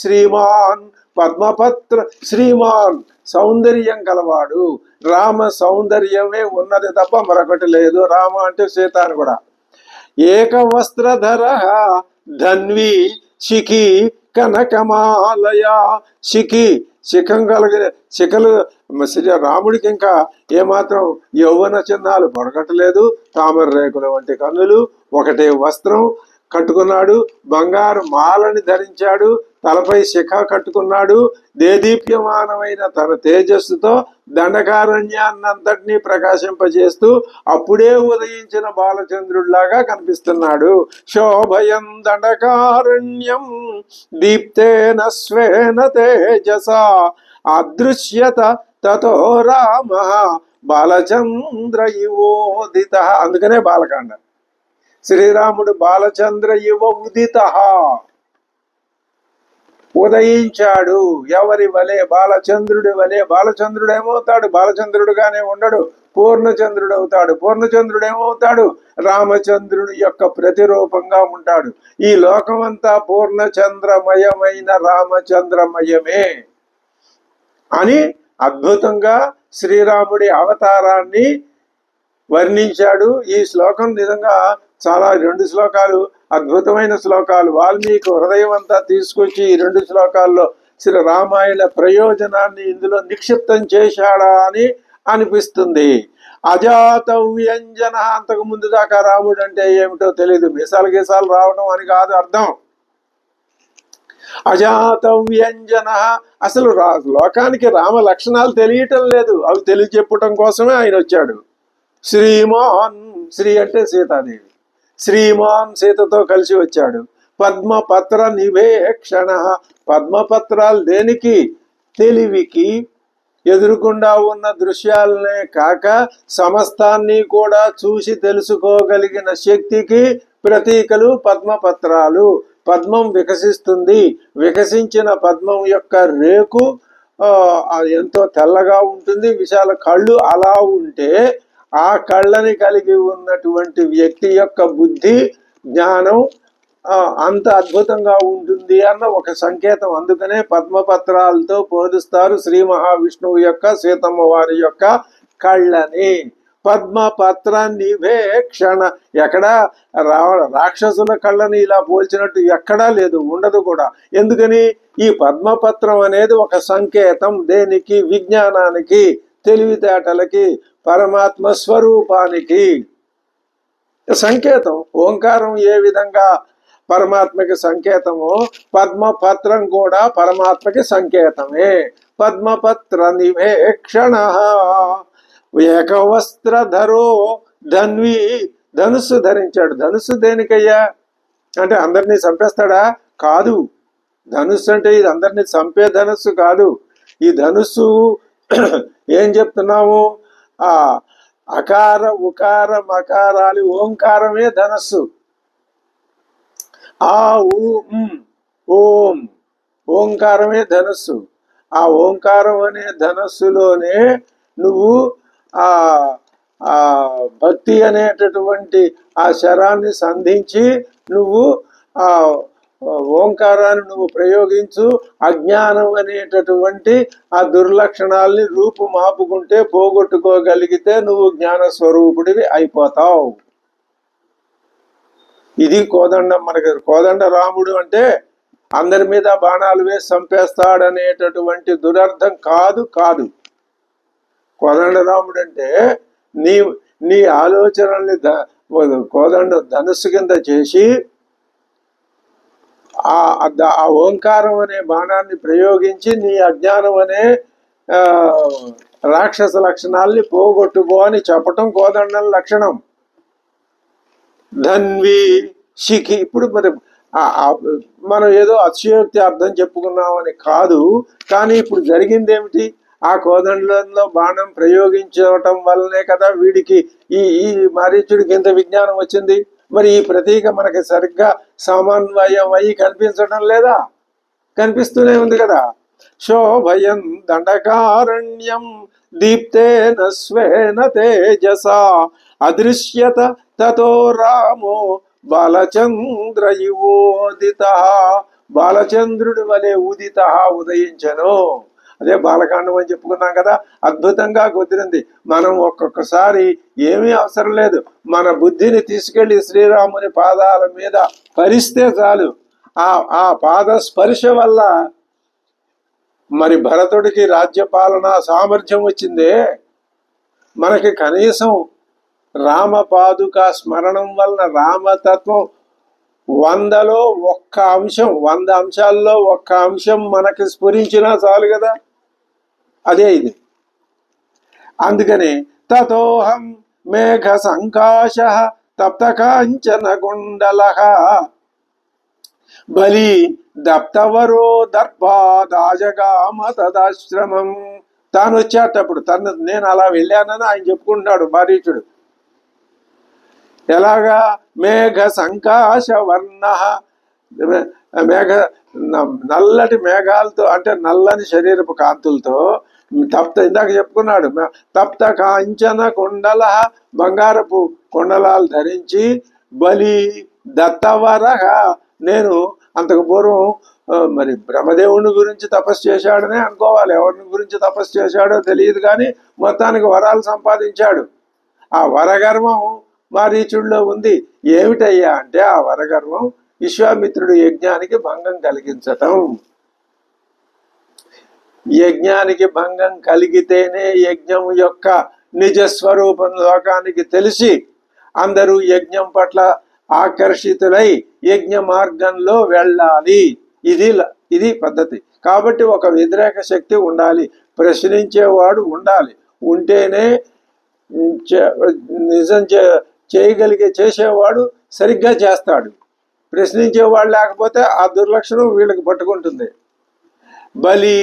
శ్రీమాన్ పద్మపత్ర. శ్రీమాన్ సౌందర్యం కలవాడు, రామ సౌందర్యమే ఉన్నది తప్ప మరొకటి లేదు. రామ అంటే సీత అని కూడా. ఏకవస్త్రధర ధన్వి శిఖి కనకమాలయ. శిఖం కలిగిన శిఖలు రాముడికి ఇంకా ఏమాత్రం యౌవన చిహ్నాలు పొడగట్లేదు. తామర రేకుల వంటి కన్నులు, ఒకటే వస్త్రం కట్టుకున్నాడు, బంగారు మాలని ధరించాడు, తలపై శిఖ కట్టుకున్నాడు. దేదీప్యమానమైన తన తేజస్సుతో దండకారణ్యాన్నంతటినీ ప్రకాశింపజేస్తూ అప్పుడే ఉదయించిన బాలచంద్రుడిలాగా కనిపిస్తున్నాడు. శోభయం దండకారణ్యం దీప్తేన స్వేన తేజస అదృశ్యత తతో రామ బాలచంద్ర ఇవోదిత. అందుకనే బాలకాండ. శ్రీరాముడు బాలచంద్ర ఇవ ఉదిత, ఉదయించాడు. ఎవరి వలె? బాలచంద్రుడి వలె. బాలచంద్రుడు ఏమవుతాడు? బాలచంద్రుడుగానే ఉండడు, పూర్ణచంద్రుడు అవుతాడు. పూర్ణచంద్రుడు ఏమవుతాడు? రామచంద్రుడి యొక్క ప్రతిరూపంగా ఉంటాడు. ఈ లోకమంతా పూర్ణచంద్రమయమైన రామచంద్రమయమే అని అద్భుతంగా శ్రీరాముడి అవతారాన్ని వర్ణించాడు. ఈ శ్లోకం నిజంగా చాలా, 2 శ్లోకాలు అద్భుతమైన శ్లోకాలు. వాల్మీకి హృదయం అంతా తీసుకొచ్చి ఈ 2 శ్లోకాల్లో శ్రీ రామాయణ ప్రయోజనాన్ని ఇందులో నిక్షిప్తం చేశాడా అని అనిపిస్తుంది. అజాత వ్యంజన, అంతకు ముందు దాకా రాముడు అంటే ఏమిటో తెలియదు, మీసాలు గీసాలు రావడం అని కాదు అర్థం. అజాత వ్యంజన, అసలు లోకానికి రామ లక్షణాలు తెలియటం లేదు, అవి తెలియచెప్పటం కోసమే ఆయన వచ్చాడు. శ్రీమాన్, శ్రీ అంటే సీతాదేవి, శ్రీమాన్ సీతతో కలిసి వచ్చాడు. పద్మపత్ర నివేక్షణ, పద్మపత్రాలు దేనికి? తెలివికి, ఎదురుకుండా ఉన్న దృశ్యాలనే కాక సమస్తాన్ని కూడా చూసి తెలుసుకోగలిగిన శక్తికి ప్రతీకలు పద్మపత్రాలు. పద్మం వికసిస్తుంది, వికసించిన పద్మం యొక్క రేకు ఎంతో తెల్లగా ఉంటుంది, విశాల కళ్ళు అలా ఉంటే ఆ కళ్ళని కలిగి ఉన్నటువంటి వ్యక్తి యొక్క బుద్ధి జ్ఞానం అంత అద్భుతంగా ఉంటుంది అన్న ఒక సంకేతం. అందుకనే పద్మపత్రాలతో పోలుస్తారు శ్రీ మహావిష్ణువు యొక్క, సీతమ్మ వారి యొక్క కళ్ళని. పద్మపత్ర నివేక్షణ, ఎక్కడా రాక్షసుల కళ్ళని ఇలా పోల్చినట్టు ఎక్కడా లేదు, ఉండదు కూడా. ఎందుకని? ఈ పద్మపత్రం అనేది ఒక సంకేతం. దేనికి? విజ్ఞానానికి, తెలివితేటలకి, పరమాత్మ స్వరూపానికి సంకేతం. ఓంకారం ఏ విధంగా పరమాత్మకి సంకేతము, పద్మపత్రం కూడా పరమాత్మకి సంకేతమే. పద్మపత్ర నివేక్షణ ఏకవస్త్రధరో ధన్వి, ధనుస్సు ధరించాడు. ధనుస్సు దేనికయ్యా అంటే అందరినీ చంపేస్తాడా? కాదు. ధనుస్సు అంటే ఇది అందరినీ చంపే ధనుస్సు కాదు. ఈ ధనుస్సు ఏం చెప్తున్నాము? ఆ అకార ఉకార మకారాలు ఓంకారమే ధనస్సు. ఆ ఓం, ఓంకారమే ధనస్సు. ఆ ఓంకారం అనే ధనస్సులోనే నువ్వు ఆ భక్తి అనేటటువంటి ఆ శరాన్ని సంధించి నువ్వు ఆ ఓంకారాన్ని నువ్వు ప్రయోగించు. అజ్ఞానం అనేటటువంటి ఆ దుర్లక్షణాల్ని రూపు మాపుకుంటే, పోగొట్టుకోగలిగితే నువ్వు జ్ఞాన స్వరూపుడివి అయిపోతావు. ఇది కోదండం. మనకి కోదండ రాముడు అంటే అందరి మీద బాణాలు వేసి చంపేస్తాడనేటటువంటి దురర్థం కాదు. కాదు. కోదండ రాముడు అంటే నీ ఆలోచనల్ని కోదండ ధనుస్సు కింద చేసి ఆ ఓంకారం అనే బాణాన్ని ప్రయోగించి నీ అజ్ఞానం అనే రాక్షస లక్షణాల్ని పోగొట్టుకో అని చెప్పటం కోదండం లక్షణం. ధన్వి శిఖి. ఇప్పుడు మరి మనం ఏదో అతిశయోక్తి అర్థం చెప్పుకున్నామని కాదు, కానీ ఇప్పుడు జరిగింది ఏమిటి? ఆ కోదండంలో బాణం ప్రయోగించటం వల్లనే కదా వీడికి ఈ మారీచుడికి ఇంత విజ్ఞానం వచ్చింది. మరి ఈ ప్రతీక మనకి సరిగ్గా సమన్వయం అయ్యి కనిపించడం లేదా? కనిపిస్తూనే ఉంది కదా. శోభయం దండకారణ్యం దీప్తేన స్వేన తేజసా అదృశ్యత తతో రామో బాలచంద్ర యువోదిత. బాలచంద్రుడి వలె ఉదిత, ఉదయించను. అదే బాలకాండం అని చెప్పుకున్నాం కదా. అద్భుతంగా కుదిరింది. మనం ఒక్కొక్కసారి ఏమీ అవసరం లేదు, మన బుద్ధిని తీసుకెళ్లి శ్రీరాముని పాదాల మీద పరిస్తే చాలు. ఆ పాద స్పర్శ వల్ల మరి భరతుడికి రాజ్యపాలన సామర్థ్యం వచ్చిందే. మనకి కనీసం రామపాదుక స్మరణం వలన రామతత్వం 100లో 1 అంశం, 100 అంశాల్లో 1 అంశం మనకి స్ఫురించినా చాలు కదా. అదే ఇది. అందుకని తతోహం మేఘ సంకాశ తప్త కాంచన కుండల బలి దప్తవరో దర్భాదాజగామ తదాశ్రమం. తాను వచ్చేటప్పుడు నేను అలా వెళ్ళానని ఆయన చెప్పుకుంటున్నాడు మారీచుడు. ఎలాగా? మేఘ సంకాశ వర్ణ, నల్లటి మేఘాలతో అంటే నల్లని శరీరపు కాంతులతో ఇందాక చెప్పుకున్నాడు. తప్త కాంచన కుండల, బంగారపు కుండలాలు ధరించి, బలి దత్తవర, నేను అంతకు పూర్వం మరి బ్రహ్మదేవుని గురించి తపస్సు చేశాడనే అనుకోవాలి. ఎవరిని గురించి తపస్సు చేశాడో తెలియదు, కానీ మొత్తానికి వరాలు సంపాదించాడు. ఆ వరగర్వం మారీచుడిలో ఉంది. ఏమిటయ్యా అంటే ఆ వరగర్వం విశ్వామిత్రుడు యజ్ఞానికి భంగం కలిగించటం. యజ్ఞానికి భంగం కలిగితేనే యజ్ఞం యొక్క నిజస్వరూపం లోకానికి తెలిసి అందరూ యజ్ఞం పట్ల ఆకర్షితులై యజ్ఞ మార్గంలో వెళ్ళాలి. ఇది పద్ధతి. కాబట్టి ఒక వ్యతిరేక శక్తి ఉండాలి, ప్రశ్నించేవాడు ఉండాలి. ఉంటేనే నిజం చేసేవాడు సరిగ్గా చేస్తాడు. ప్రశ్నించేవాడు లేకపోతే ఆ దుర్లక్షణం వీళ్ళకి పట్టుకుంటుంది. బలి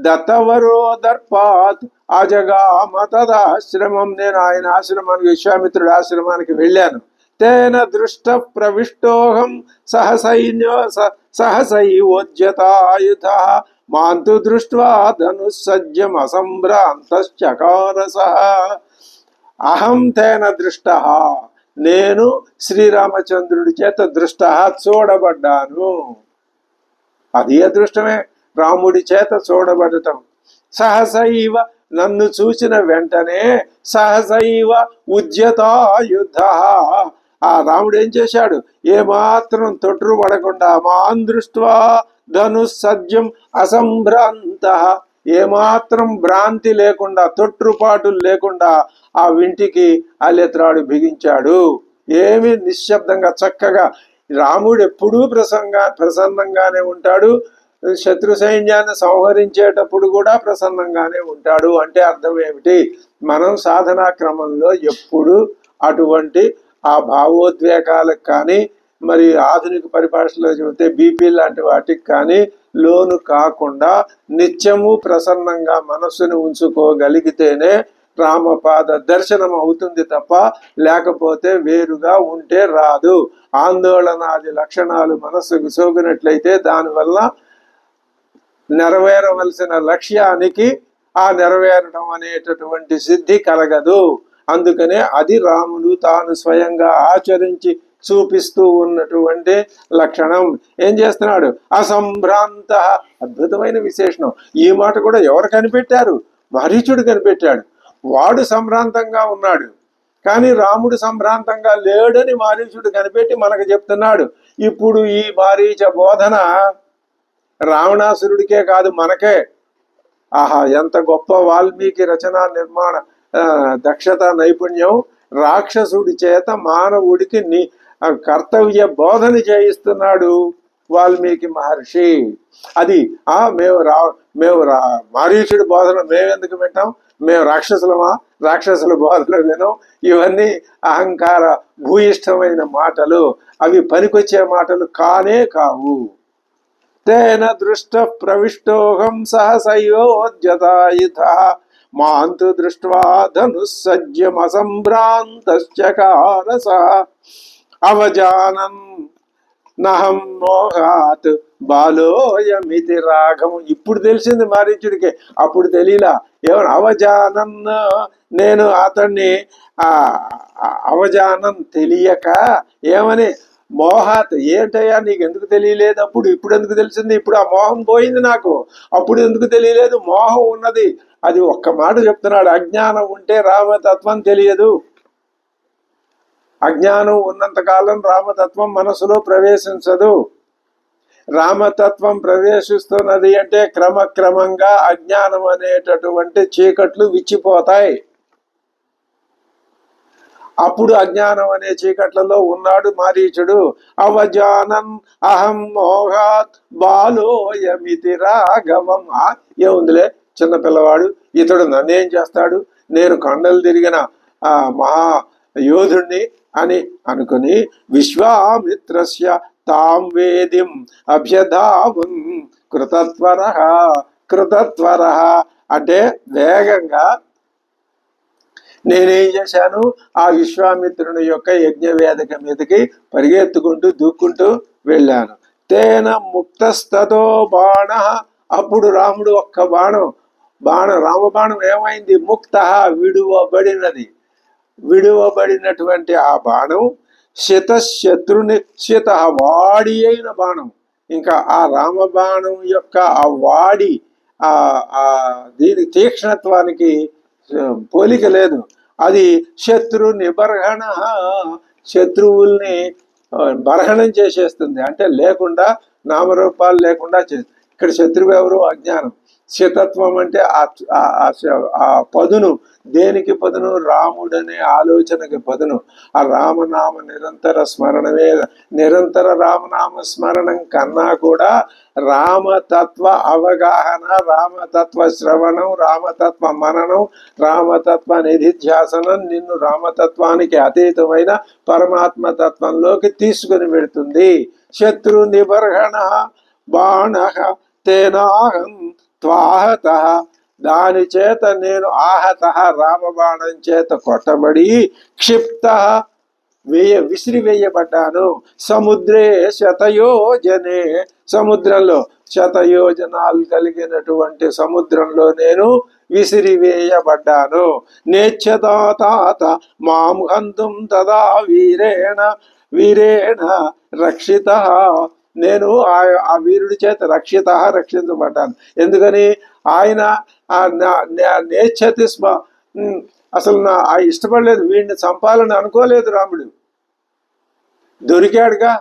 దత్తవరో దర్పాత్ అజగామతదాశ్రమం. నేను ఆయన ఆశ్రమానికి, విశ్వామిత్రుడి ఆశ్రమానికి వెళ్ళాను. తేన దృష్ట ప్రవిష్టోహం సహసైవోజ్యతాయుధ మాంతు దృష్ట్వా ధనుస్సజ్జం అసంభ్రాంతశ్చకారస. అహం తేన దృష్ట, నేను శ్రీరామచంద్రుడి చేత దృష్ట, చూడబడ్డాను. అది అదృష్టమే, రాముడి చేత చూడబడటం. సహసైవ, నన్ను చూసిన వెంటనే సహసైవ ఉద్యతాయుధ. ఆ రాముడు ఏం చేశాడు? ఏమాత్రం తొట్టు పడకుండా మాం దృష్ట్వా ధనుస్సజ్జం అసంభ్రాంత, ఏమాత్రం భ్రాంతి లేకుండా, తొట్టుపాటులు లేకుండా ఆ వింటికి అల్లెత్రాడు బిగించాడు. ఏమి నిశ్శబ్దంగా చక్కగా. రాముడు ఎప్పుడూ ప్రసన్నంగానే ఉంటాడు. శత్రు సైన్యాన్ని సంహరించేటప్పుడు కూడా ప్రసన్నంగానే ఉంటాడు. అంటే అర్థం ఏమిటి? మనం సాధనా క్రమంలో ఎప్పుడు అటువంటి ఆ భావోద్వేగాలకు కానీ, మరి ఆధునిక పరిభాషలో చెబితే బీపీ లాంటి వాటికి కానీ లోను కాకుండా నిత్యము ప్రసన్నంగా మనస్సును ఉంచుకోగలిగితేనే రామపాద దర్శనం అవుతుంది తప్ప లేకపోతే వేరుగా ఉంటే రాదు. ఆందోళనాది లక్షణాలు మనస్సుకు సోకినట్లయితే దానివల్ల నెరవేరవలసిన లక్ష్యానికి ఆ నెరవేరడం అనేటటువంటి సిద్ధి కలగదు. అందుకనే అది రాముడు తాను స్వయంగా ఆచరించి చూపిస్తూ ఉన్నటువంటి లక్షణం. ఏం చేస్తున్నాడు? అసంభ్రాంత. అద్భుతమైన విశేషణం. ఈ మాట కూడా ఎవరు కనిపెట్టారు? మరీచుడు కనిపెట్టాడు. వాడు సంభ్రాంతంగా ఉన్నాడు, కానీ రాముడు సంభ్రాంతంగా లేడని మారీచుడు కనిపెట్టి మనకు చెప్తున్నాడు. ఇప్పుడు ఈ మారీచ బోధన రావణాసురుడికే కాదు, మనకే. ఆహా, ఎంత గొప్ప వాల్మీకి రచనా నిర్మాణ దక్షత, నైపుణ్యం! రాక్షసుడి చేత మానవుడికి కర్తవ్య బోధన చేయిస్తున్నాడు వాల్మీకి మహర్షి. అది మేము మారీచుడి బోధన మేమెందుకు వింటాం? మేము రాక్షసులమా? రాక్షసుల బోధన వినం. ఇవన్నీ అహంకార భూయిష్టమైన మాటలు, అవి పనికొచ్చే మాటలు కానే కావు. తేన దృష్ట ప్రవిష్టోహం సహసైవోజ్యతాయుధ మాంతు దృష్ట్వా ధనుస్సజ్జం అసంభ్రాంతశ్చకారస. అవజానన్ నహం మోహాత్ బాలోయమితి రాఘం. ఇప్పుడు తెలిసింది మారీచుడికి, అప్పుడు తెలియలా. ఏమన్నా అవజానన్, నేను అతన్ని అవజానం తెలియక ఏమని మోహాత్. ఏంటయ్యా నీకు ఎందుకు తెలియలేదు అప్పుడు? ఇప్పుడు ఎందుకు తెలిసింది? ఇప్పుడు ఆ మోహం పోయింది నాకు. అప్పుడు ఎందుకు తెలియలేదు? మోహం ఉన్నది. అది ఒక్క మాట చెప్తున్నాడు. అజ్ఞానం ఉంటే రామతత్వం తెలియదు. అజ్ఞానం ఉన్నంతకాలం రామతత్వం మనసులో ప్రవేశించదు. రామతత్వం ప్రవేశిస్తున్నది అంటే క్రమక్రమంగా అజ్ఞానం అనేటటువంటి చీకట్లు విచ్చిపోతాయి. అప్పుడు అజ్ఞానం అనే చీకట్లలో ఉన్నాడు మారీచుడు. అవజానం అహం మోహాత్ బాలోయమితి రాఘవం. ఏముందిలే, చిన్నపిల్లవాడు, ఇతడు నన్నేం చేస్తాడు? నేను కొండలు తిరిగిన మహా యోధుణ్ణి అని అనుకుని విశ్వామిత్రస్య తాం వేదిం అభ్యధావం కృతత్వర అంటే వేగంగా నేనేం చేశాను? ఆ విశ్వామిత్రుని యొక్క యజ్ఞ వేదిక మీదకి పరిగెత్తుకుంటూ దూక్కుంటూ వెళ్ళాను. తేన ముక్తస్తతో బాణ. అప్పుడు రాముడు ఒక్క రామబాణం ఏమైంది? ముక్త, విడువబడినది. విడువబడినటువంటి ఆ బాణం శతశత్రునిశ్చిత, వాడి అయిన బాణం. ఇంకా ఆ రామబాణం యొక్క ఆ వాడి దీని తీక్ష్ణత్వానికి పోలిక లేదు. అది శత్రు నిబర్హణ, శత్రువుల్ని బర్హణం చేసేస్తుంది. అంటే లేకుండా, నామరూపాలు లేకుండా ఇక్కడ శత్రువు ఎవరు? అజ్ఞానం. శతత్వం అంటే ఆ పదును, దేనికి పదును? రాముడనే ఆలోచనకి పదును. ఆ రామనామ నిరంతర స్మరణమే. నిరంతర రామనామ స్మరణం కన్నా కూడా రామతత్వ అవగాహన, రామతత్వ శ్రవణం, రామతత్వ మననం, రామతత్వ నిధిధ్యాసనం నిన్ను రామతత్వానికి అతీతమైన పరమాత్మ తత్వంలోకి తీసుకుని వెళుతుంది. శత్రు నిబర్హణ బాణ తేనాహం త్వాహత, దాని చేత నేను ఆహత, రామబాణం చేత కొట్టబడి, క్షిప్త విసిరివేయబడ్డాను. సముద్రే శతయోజనే, సముద్రంలో శతయోజనాలు కలిగినటువంటి సముద్రంలో నేను విసిరివేయబడ్డాను. నేచ్ఛతాత మాం హంతుం తదా వీరేణ వీరేణ రక్షిత, నేను ఆ వీరుడి చేత రక్షించబడ్డాను. ఎందుకని? ఆయన నేచ్ఛతి స్మ, అసలు ఇష్టపడలేదు, వీడిని చంపాలని అనుకోలేదు రాముడు. దొరికాడుగా,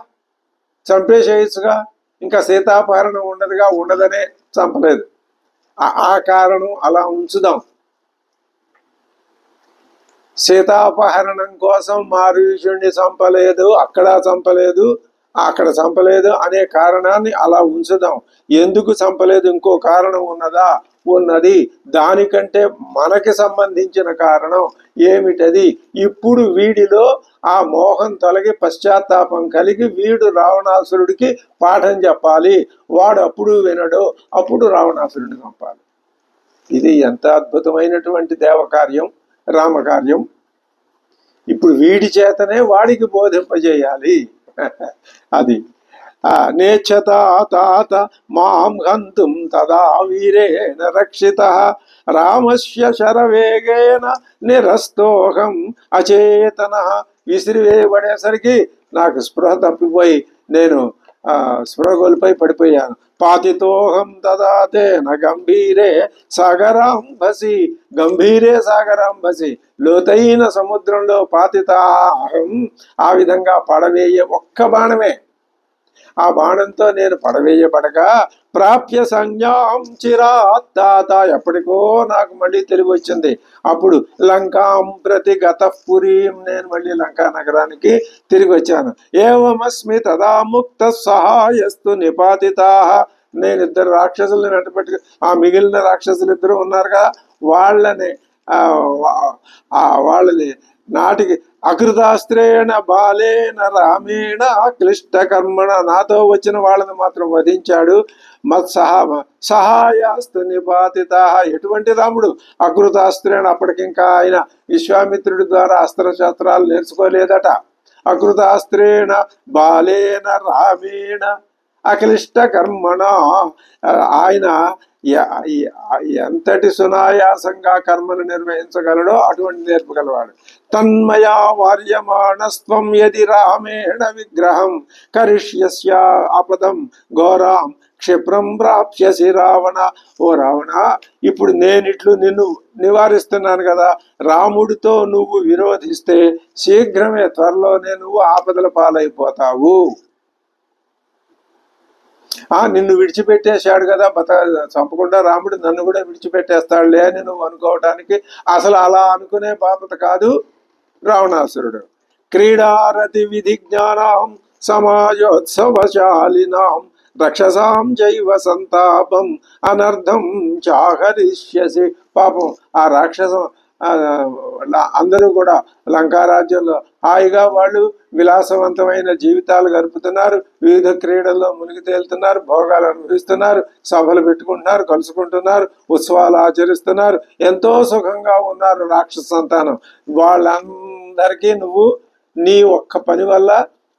చంపేసేయచ్చుగా, ఇంకా సీతాపహరణం ఉండదనే చంపలేదు. ఆ కారణం అలా ఉంచుదాం. సీతాపహరణం కోసం మారీచుడిని చంపలేదు, అక్కడ చంపలేదు అనే కారణాన్ని అలా ఉంచుదాం. ఎందుకు చంపలేదు? ఇంకో కారణం ఉన్నది. దానికంటే మనకి సంబంధించిన కారణం ఏమిటది? ఇప్పుడు వీడిలో ఆ మోహం తొలగి పశ్చాత్తాపం కలిగి వీడు రావణాసురుడికి పాఠం చెప్పాలి. వాడు అప్పుడు వినడు, అప్పుడు రావణాసురుడిని చంపాలి. ఇది ఎంత అద్భుతమైనటువంటి దేవకార్యం, రామకార్యం. ఇప్పుడు వీడి చేతనే వాడికి బోధింపజేయాలి. అది నేచ్ఛతాత మాం హంతుం తదా వీరేణ రక్షిత, రామస్య శరవేగేన నిరస్తోహం అచేతన. విసిరివేయబడేసరికి నాకు స్పృహ తప్పిపోయి నేను స్పృహ కోల్పోయి పడిపోయాను. పాతితోహం తదా తేన గంభీరే సాగరాంబసి, గంభీరే సాగరాంబసి, లోతైన సముద్రంలో పాతితాహం, ఆ విధంగా ఒక్క బాణమే, ఆ బాణంతో నేను పడవేయబడగా, ప్రాప్య సంజ్ఞాం చిరాత్తాత, ఎప్పటికో నాకు మళ్ళీ తెలివి వచ్చింది. అప్పుడు లంకాం ప్రతి గతఃపురీం, నేను మళ్ళీ లంకా నగరానికి తిరిగి వచ్చాను. ఏవమస్మి తదా ముక్త సహాయస్తు నిపాతితా, నేను ఇద్దరు రాక్షసులను వెంటబెట్టుకు, ఆ మిగిలిన రాక్షసులు ఇద్దరు ఉన్నారుగా, వాళ్ళని నాటికి అకృతాస్త్రేణ బాలేన రామేణ క్లిష్ట కర్మణ, నాతో వచ్చిన వాళ్ళని మాత్రం వధించాడు. సహాయాస్తు నిపాతిత, ఎటువంటి రాముడు? అకృతాస్త్రేణ, అప్పటికింకా ఆయన విశ్వామిత్రుడి ద్వారా అస్త్రశస్త్రాలు నేర్చుకోలేదట. అకృతాస్త్రేణ బాలేన రామేణ అక్లిష్ట కర్మణ, ఆయన ఎంతటి సునాయాసంగా కర్మను నిర్వహించగలడో అటువంటి నేర్పగలవాడు. తన్మయా వార్యమాణస్త్వం యది రామేణ విగ్రహం కరిష్యస్య ఆపదం ఘోరాం క్షిప్రం ప్రాప్స్యసి రావణ. ఓ రావణ, ఇప్పుడు నేనిట్లు నిన్ను నివారిస్తున్నాను కదా, రాముడితో నువ్వు విరోధిస్తే శీఘ్రమే త్వరలోనే నువ్వు ఆపదల పాలైపోతావు. నిన్ను విడిచిపెట్టేశాడు కదా, చంపకుండా రాముడు నన్ను కూడా విడిచిపెట్టేస్తాడులే అని నువ్వు అనుకోవటానికి అసలు అలా అనుకునే బాపత కాదు రావణాసురుడు. క్రీడారతి విధిజ్ఞానాం సమాజోత్సవశాలినాం రక్షసాం జైవ సంతాపం అనర్థం చాహరిష్యసి. పాపం ఆ రాక్షసం అందరూ కూడా లంకారాజ్యంలో హాయిగా వాళ్ళు విలాసవంతమైన జీవితాలు గడుపుతున్నారు, వివిధ క్రీడల్లో మునిగి తేలుతున్నారు, భోగాలు అనుభవిస్తున్నారు, సభలు పెట్టుకుంటున్నారు, కలుసుకుంటున్నారు, ఉత్సవాలు ఆచరిస్తున్నారు, ఎంతో సుఖంగా ఉన్నారు రాక్షస సంతానం. వాళ్ళందరికీ నువ్వు నీ ఒక్క పని వల్ల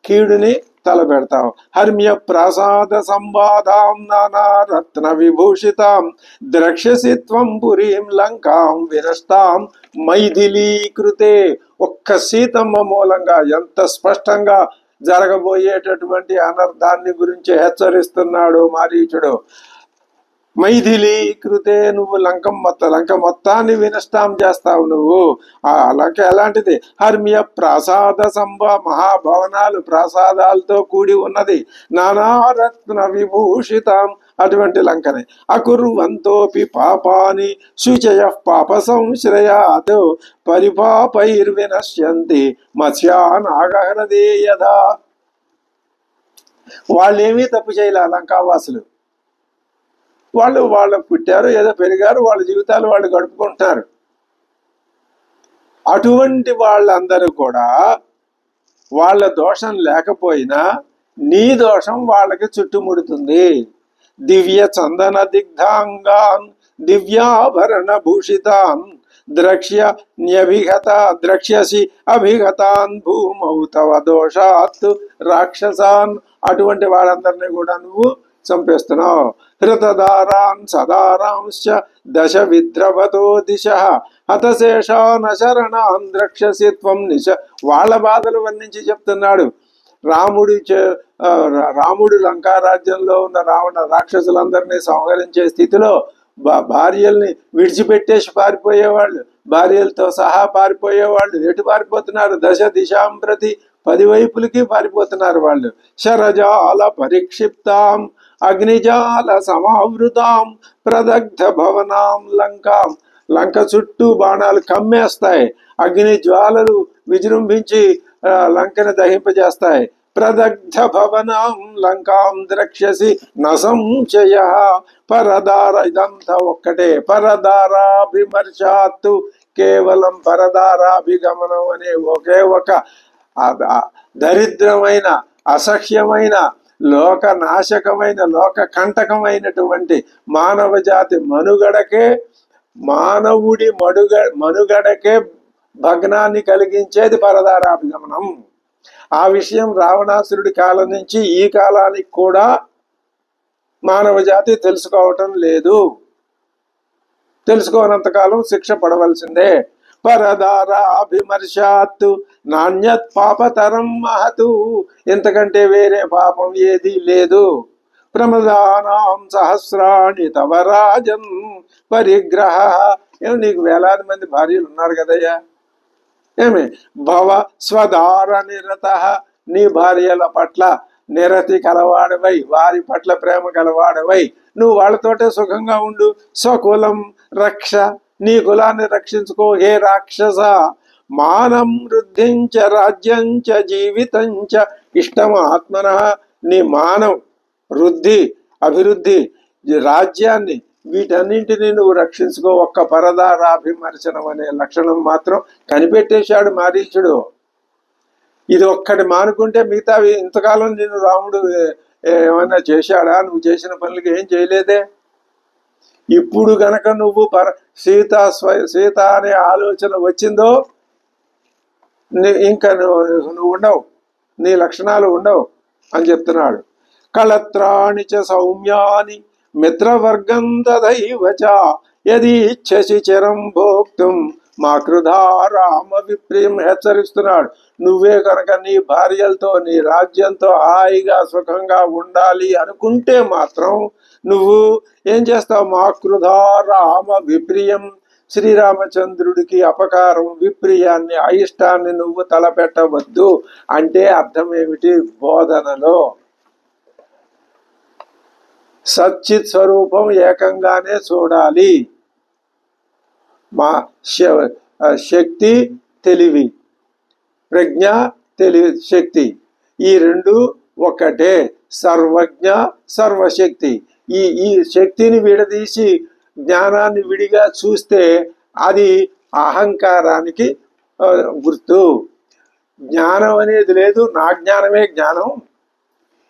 కీడుని తలపెడతావు. హర్మ్య ప్రాసాద సంవాదాం నానా రత్న విభూషితాం ద్రక్ష్యసి త్వం పురీం లంకాం వినష్టాం మైథిలీకృతే. ఒక్క సీతమ్మ మూలంగా ఎంత స్పష్టంగా జరగబోయేటటువంటి అనర్థాన్ని గురించి హెచ్చరిస్తున్నాడు మారీచుడు. మైథిలీకృతే, నువ్వు లంక మొత్తాన్ని వినష్టాం చేస్తావు. నువ్వు ఆ లంక ఎలాంటిది? హర్మ్య ప్రాసాద మహాభవనాలు, ప్రాసాదాలతో కూడి ఉన్నది. నానారత్న విభూషితాం, అటువంటి లంకనే. అకుర్వంతోపి పాపాని శుచయ పాప సంశ్రయాత్ పరిపాపైర్వినశ్యంతి మత్స్యానాగహరదే యథా. వాళ్ళేమీ తప్పు చేయలే లంకావాసులు. వాళ్ళు పుట్టారు, ఏదో పెరిగారు, వాళ్ళ జీవితాలు వాళ్ళు గడుపుకుంటున్నారు. అటువంటి వాళ్ళందరూ కూడా వాళ్ళ దోషం లేకపోయినా నీ దోషం వాళ్ళకి చుట్టుముడుతుంది. దివ్య చందన దిగ్ధాంగాన్ దివ్యాభరణ భూషితాన్ ద్రక్ష్యసి అభిగతాన్ భూమౌ తవ దోషాత్ రాక్షసాన్. అటువంటి వాళ్ళందరినీ కూడా నువ్వు చంపేస్తున్నావు. హృతదారాన్ సదారాంశ్చ దశ విద్రవతో దిశ హతశేషాన శరణాన్ ద్రక్ష్యసి త్వం నిశ. వాళ్ళ బాధలు వర్ణించి చెప్తున్నాడు. రాముడు లంకారాజ్యంలో ఉన్న రావణ రాక్షసులందరినీ సంహరించే స్థితిలో భార్యల్ని విడిచిపెట్టేసి పారిపోయేవాళ్ళు, భార్యలతో సహా పారిపోయేవాళ్ళు. ఎటు పారిపోతున్నారు? దశ దిశాం ప్రతి, 10 వైపులకి పారిపోతున్నారు వాళ్ళు. శరజాల పరిక్షిప్తాం అగ్నిజాల సమావృతాం ప్రదగ్ధ భవనాం లంకాం. లంక చుట్టూ బాణాలు కమ్మేస్తాయి, అగ్ని జ్వాలలు విజృంభించి లంకని దహింపజేస్తాయి. ప్రదగ్ధ భవనాం లంకాం ద్రక్ష్యసి నసంశయ పరదార. ఇదంతా ఒక్కటే. పరదారాభిమర్శాత్తు, కేవలం పరదారాభిగమనం అనే ఒకే ఒక దరిద్రమైన అసహ్యమైన లోకనాశకమైన లోక కంటకమైనటువంటి మానవ జాతి మానవుడి మనుగడకే భగ్నాన్ని కలిగించేది పరదారాభిగమనం. ఆ విషయం రావణాసురుడి కాలం నుంచి ఈ కాలానికి కూడా మానవ జాతి తెలుసుకోవటం లేదు. తెలుసుకోనంతకాలం శిక్ష పడవలసిందే. పరదారాభిమర్శాత్తు నాణ్యత్ పాపతరం మహతు. ఇంతకంటే వేరే పాపం ఏది లేదు. ప్రమదానాం సహస్రాణి తవ రాజన్ పరిగ్రహ. నీకు వేలాది మంది భార్యలు ఉన్నారు కదయ్యా. ఏమి భవ స్వదార నిరత. నీ భార్యల పట్ల నిరతి కలవాడవై, వారి పట్ల ప్రేమ కలవాడవై నువ్వు వాళ్ళతోటే సుఖంగా ఉండు. స్వకులం రక్ష, నీ కులాన్ని రక్షించుకో హే రాక్షస. మానం వృద్ధించ రాజ్యంచ జీవితంచ ఇష్టమాత్మన. నీ మానం, వృద్ధి, అభివృద్ధి, రాజ్యాన్ని, వీటన్నింటినీ నువ్వు రక్షించుకో. ఒక్క పరదారాభిమర్శనం అనే లక్షణం మాత్రం కనిపెట్టేశాడు మారీచుడు. ఇది ఒక్కటి మానుకుంటే మిగతావి ఇంతకాలం నేను రాముడు ఏమన్నా చేశాడా? నువ్వు చేసిన పనులకి ఏం చేయలేదే. ఇప్పుడు గనక నువ్వు సీత అనే ఆలోచన వచ్చిందో ఇంకా నువ్వు ఉండవు, నీ లక్షణాలు ఉండవు అని చెప్తున్నాడు. కళత్రాణి చ సౌమ్యాని మిత్రవర్గం తదైవచ యది ఇచ్ఛసి చిరం భోక్తుం మా కృధా రామ విప్రియం. హెచ్చరిస్తున్నాడు. నువ్వే కనుక నీ భార్యలతో నీ రాజ్యంతో హాయిగా సుఖంగా ఉండాలి అనుకుంటే మాత్రం నువ్వు ఏం చేస్తావు? మా కృధా రామ విప్రియం. శ్రీరామచంద్రుడికి అపకారం, విప్రియాన్ని, అయిష్టాన్ని నువ్వు తలపెట్టవద్దు. అంటే అర్థం ఏమిటి? బోధనలో సచ్చిత్ స్వరూపం ఏకంగానే చూడాలి. మా శక్తి, తెలివి, ప్రజ్ఞ, శక్తి, ఈ రెండు ఒక్కటే. సర్వజ్ఞ, సర్వశక్తి. ఈ శక్తిని విడదీసి జ్ఞానాన్ని విడిగా చూస్తే అది అహంకారానికి గుర్తు. జ్ఞానం అనేది లేదు, నా జ్ఞానమే జ్ఞానం.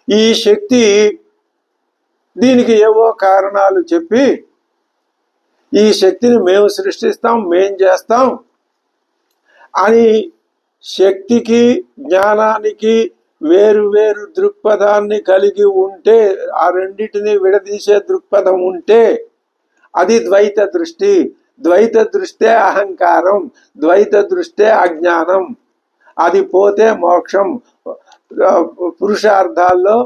ఈ శక్తి దీనికి ఏవో కారణాలు చెప్పి ఈ శక్తిని మేము సృష్టిస్తాం, మేం చేస్తాం అని శక్తికి జ్ఞానానికి వేరు వేరు దృక్పథాన్ని కలిగి ఉంటే, ఆ రెండింటిని విడదీసే దృక్పథం ఉంటే అది ద్వైత దృష్టి. ద్వైత దృష్టే అహంకారం, ద్వైత దృష్టే అజ్ఞానం. అది పోతే మోక్షం. పురుషార్థాల్లో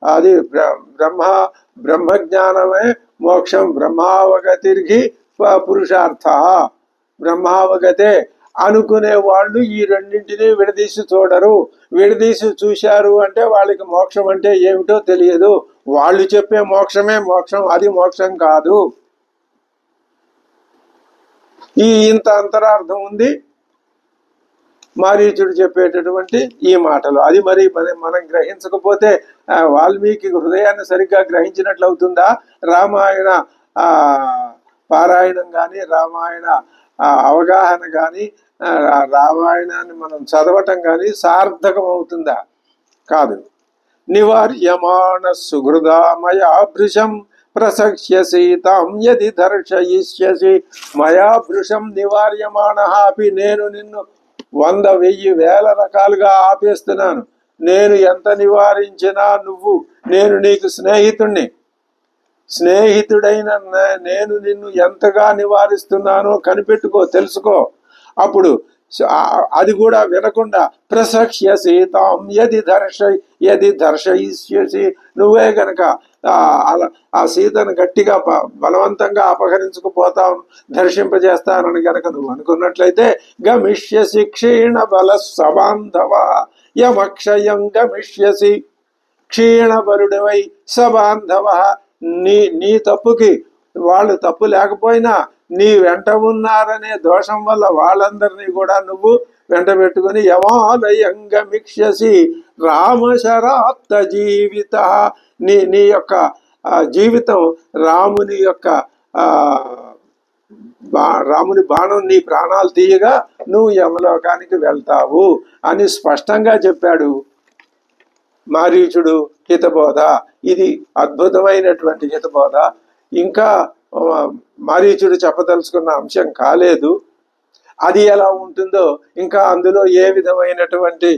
అది బ్రహ్మజ్ఞానమే మోక్షం. బ్రహ్మావగతిర్గి పురుషార్థ. బ్రహ్మావగతే అనుకునే వాళ్ళు ఈ రెండింటినీ విడదీసి చూడరు. విడదీసి చూశారు అంటే వాళ్ళకి మోక్షం అంటే ఏమిటో తెలియదు. వాళ్ళు చెప్పే మోక్షమే మోక్షం, అది మోక్షం కాదు. ఇంత అంతరార్థం ఉంది మారీచుడు చెప్పేటటువంటి ఈ మాటలు. అది మరి మనం గ్రహించకపోతే వాల్మీకి హృదయాన్ని సరిగ్గా గ్రహించినట్లు అవుతుందా? రామాయణ పారాయణం కానీ, రామాయణ అవగాహన కానీ, రామాయణాన్ని మనం చదవటం కానీ సార్థకం అవుతుందా? కాదు. నివార్యమాణ సుహృదామయా భృశం ప్రసక్ష్యసి తాం యది దర్శయిష్యసి. మయా భృశం నివార్యమాణ అపి, నేను నిన్ను 100, 1000, 1000 రకాలుగా ఆపేస్తున్నాను. నేను ఎంత నివారించినా నేను నీకు స్నేహితుడైన నేను నిన్ను ఎంతగా నివారిస్తున్నానో కనిపెట్టుకో, తెలుసుకో. అప్పుడు అది కూడా వినకుండా ప్రసక్ష్యసి తాం యది దర్శయిష్యసి, నువ్వే గనక ఆ సీతను గట్టిగా బలవంతంగా అపహరించుకుపోతావు, దర్శింపజేస్తానని గనక నువ్వు అనుకున్నట్లయితే గమిష్యసి క్షీణ బల సబాంధవ యమక్షయం గమిష్యసి. క్షీణబలుడివై సబాంధవ, నీ తప్పుకి వాళ్ళు తప్పు లేకపోయినా నీ వెంట ఉన్నారనే దోషం వల్ల వాళ్ళందరినీ కూడా నువ్వు వెంట పెట్టుకుని యమాలయంగమిష్యసి రామశరాప్త జీవిత. నీ యొక్క జీవితం రాముని బాణం నీ ప్రాణాలు తీయగా నువ్వు యమలోకానికి వెళ్తావు అని స్పష్టంగా చెప్పాడు మారీచుడు హితబోధ. ఇది అద్భుతమైనటువంటి హితబోధ. ఇంకా మారీచుడు చెప్పదలుచుకున్న అంశం కాలేదు. అది ఎలా ఉంటుందో, ఇంకా అందులో ఏ విధమైనటువంటి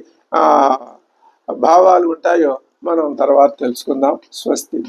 భావాలు ఉంటాయో మనం తర్వాత తెలుసుకుందాం. స్వస్తి.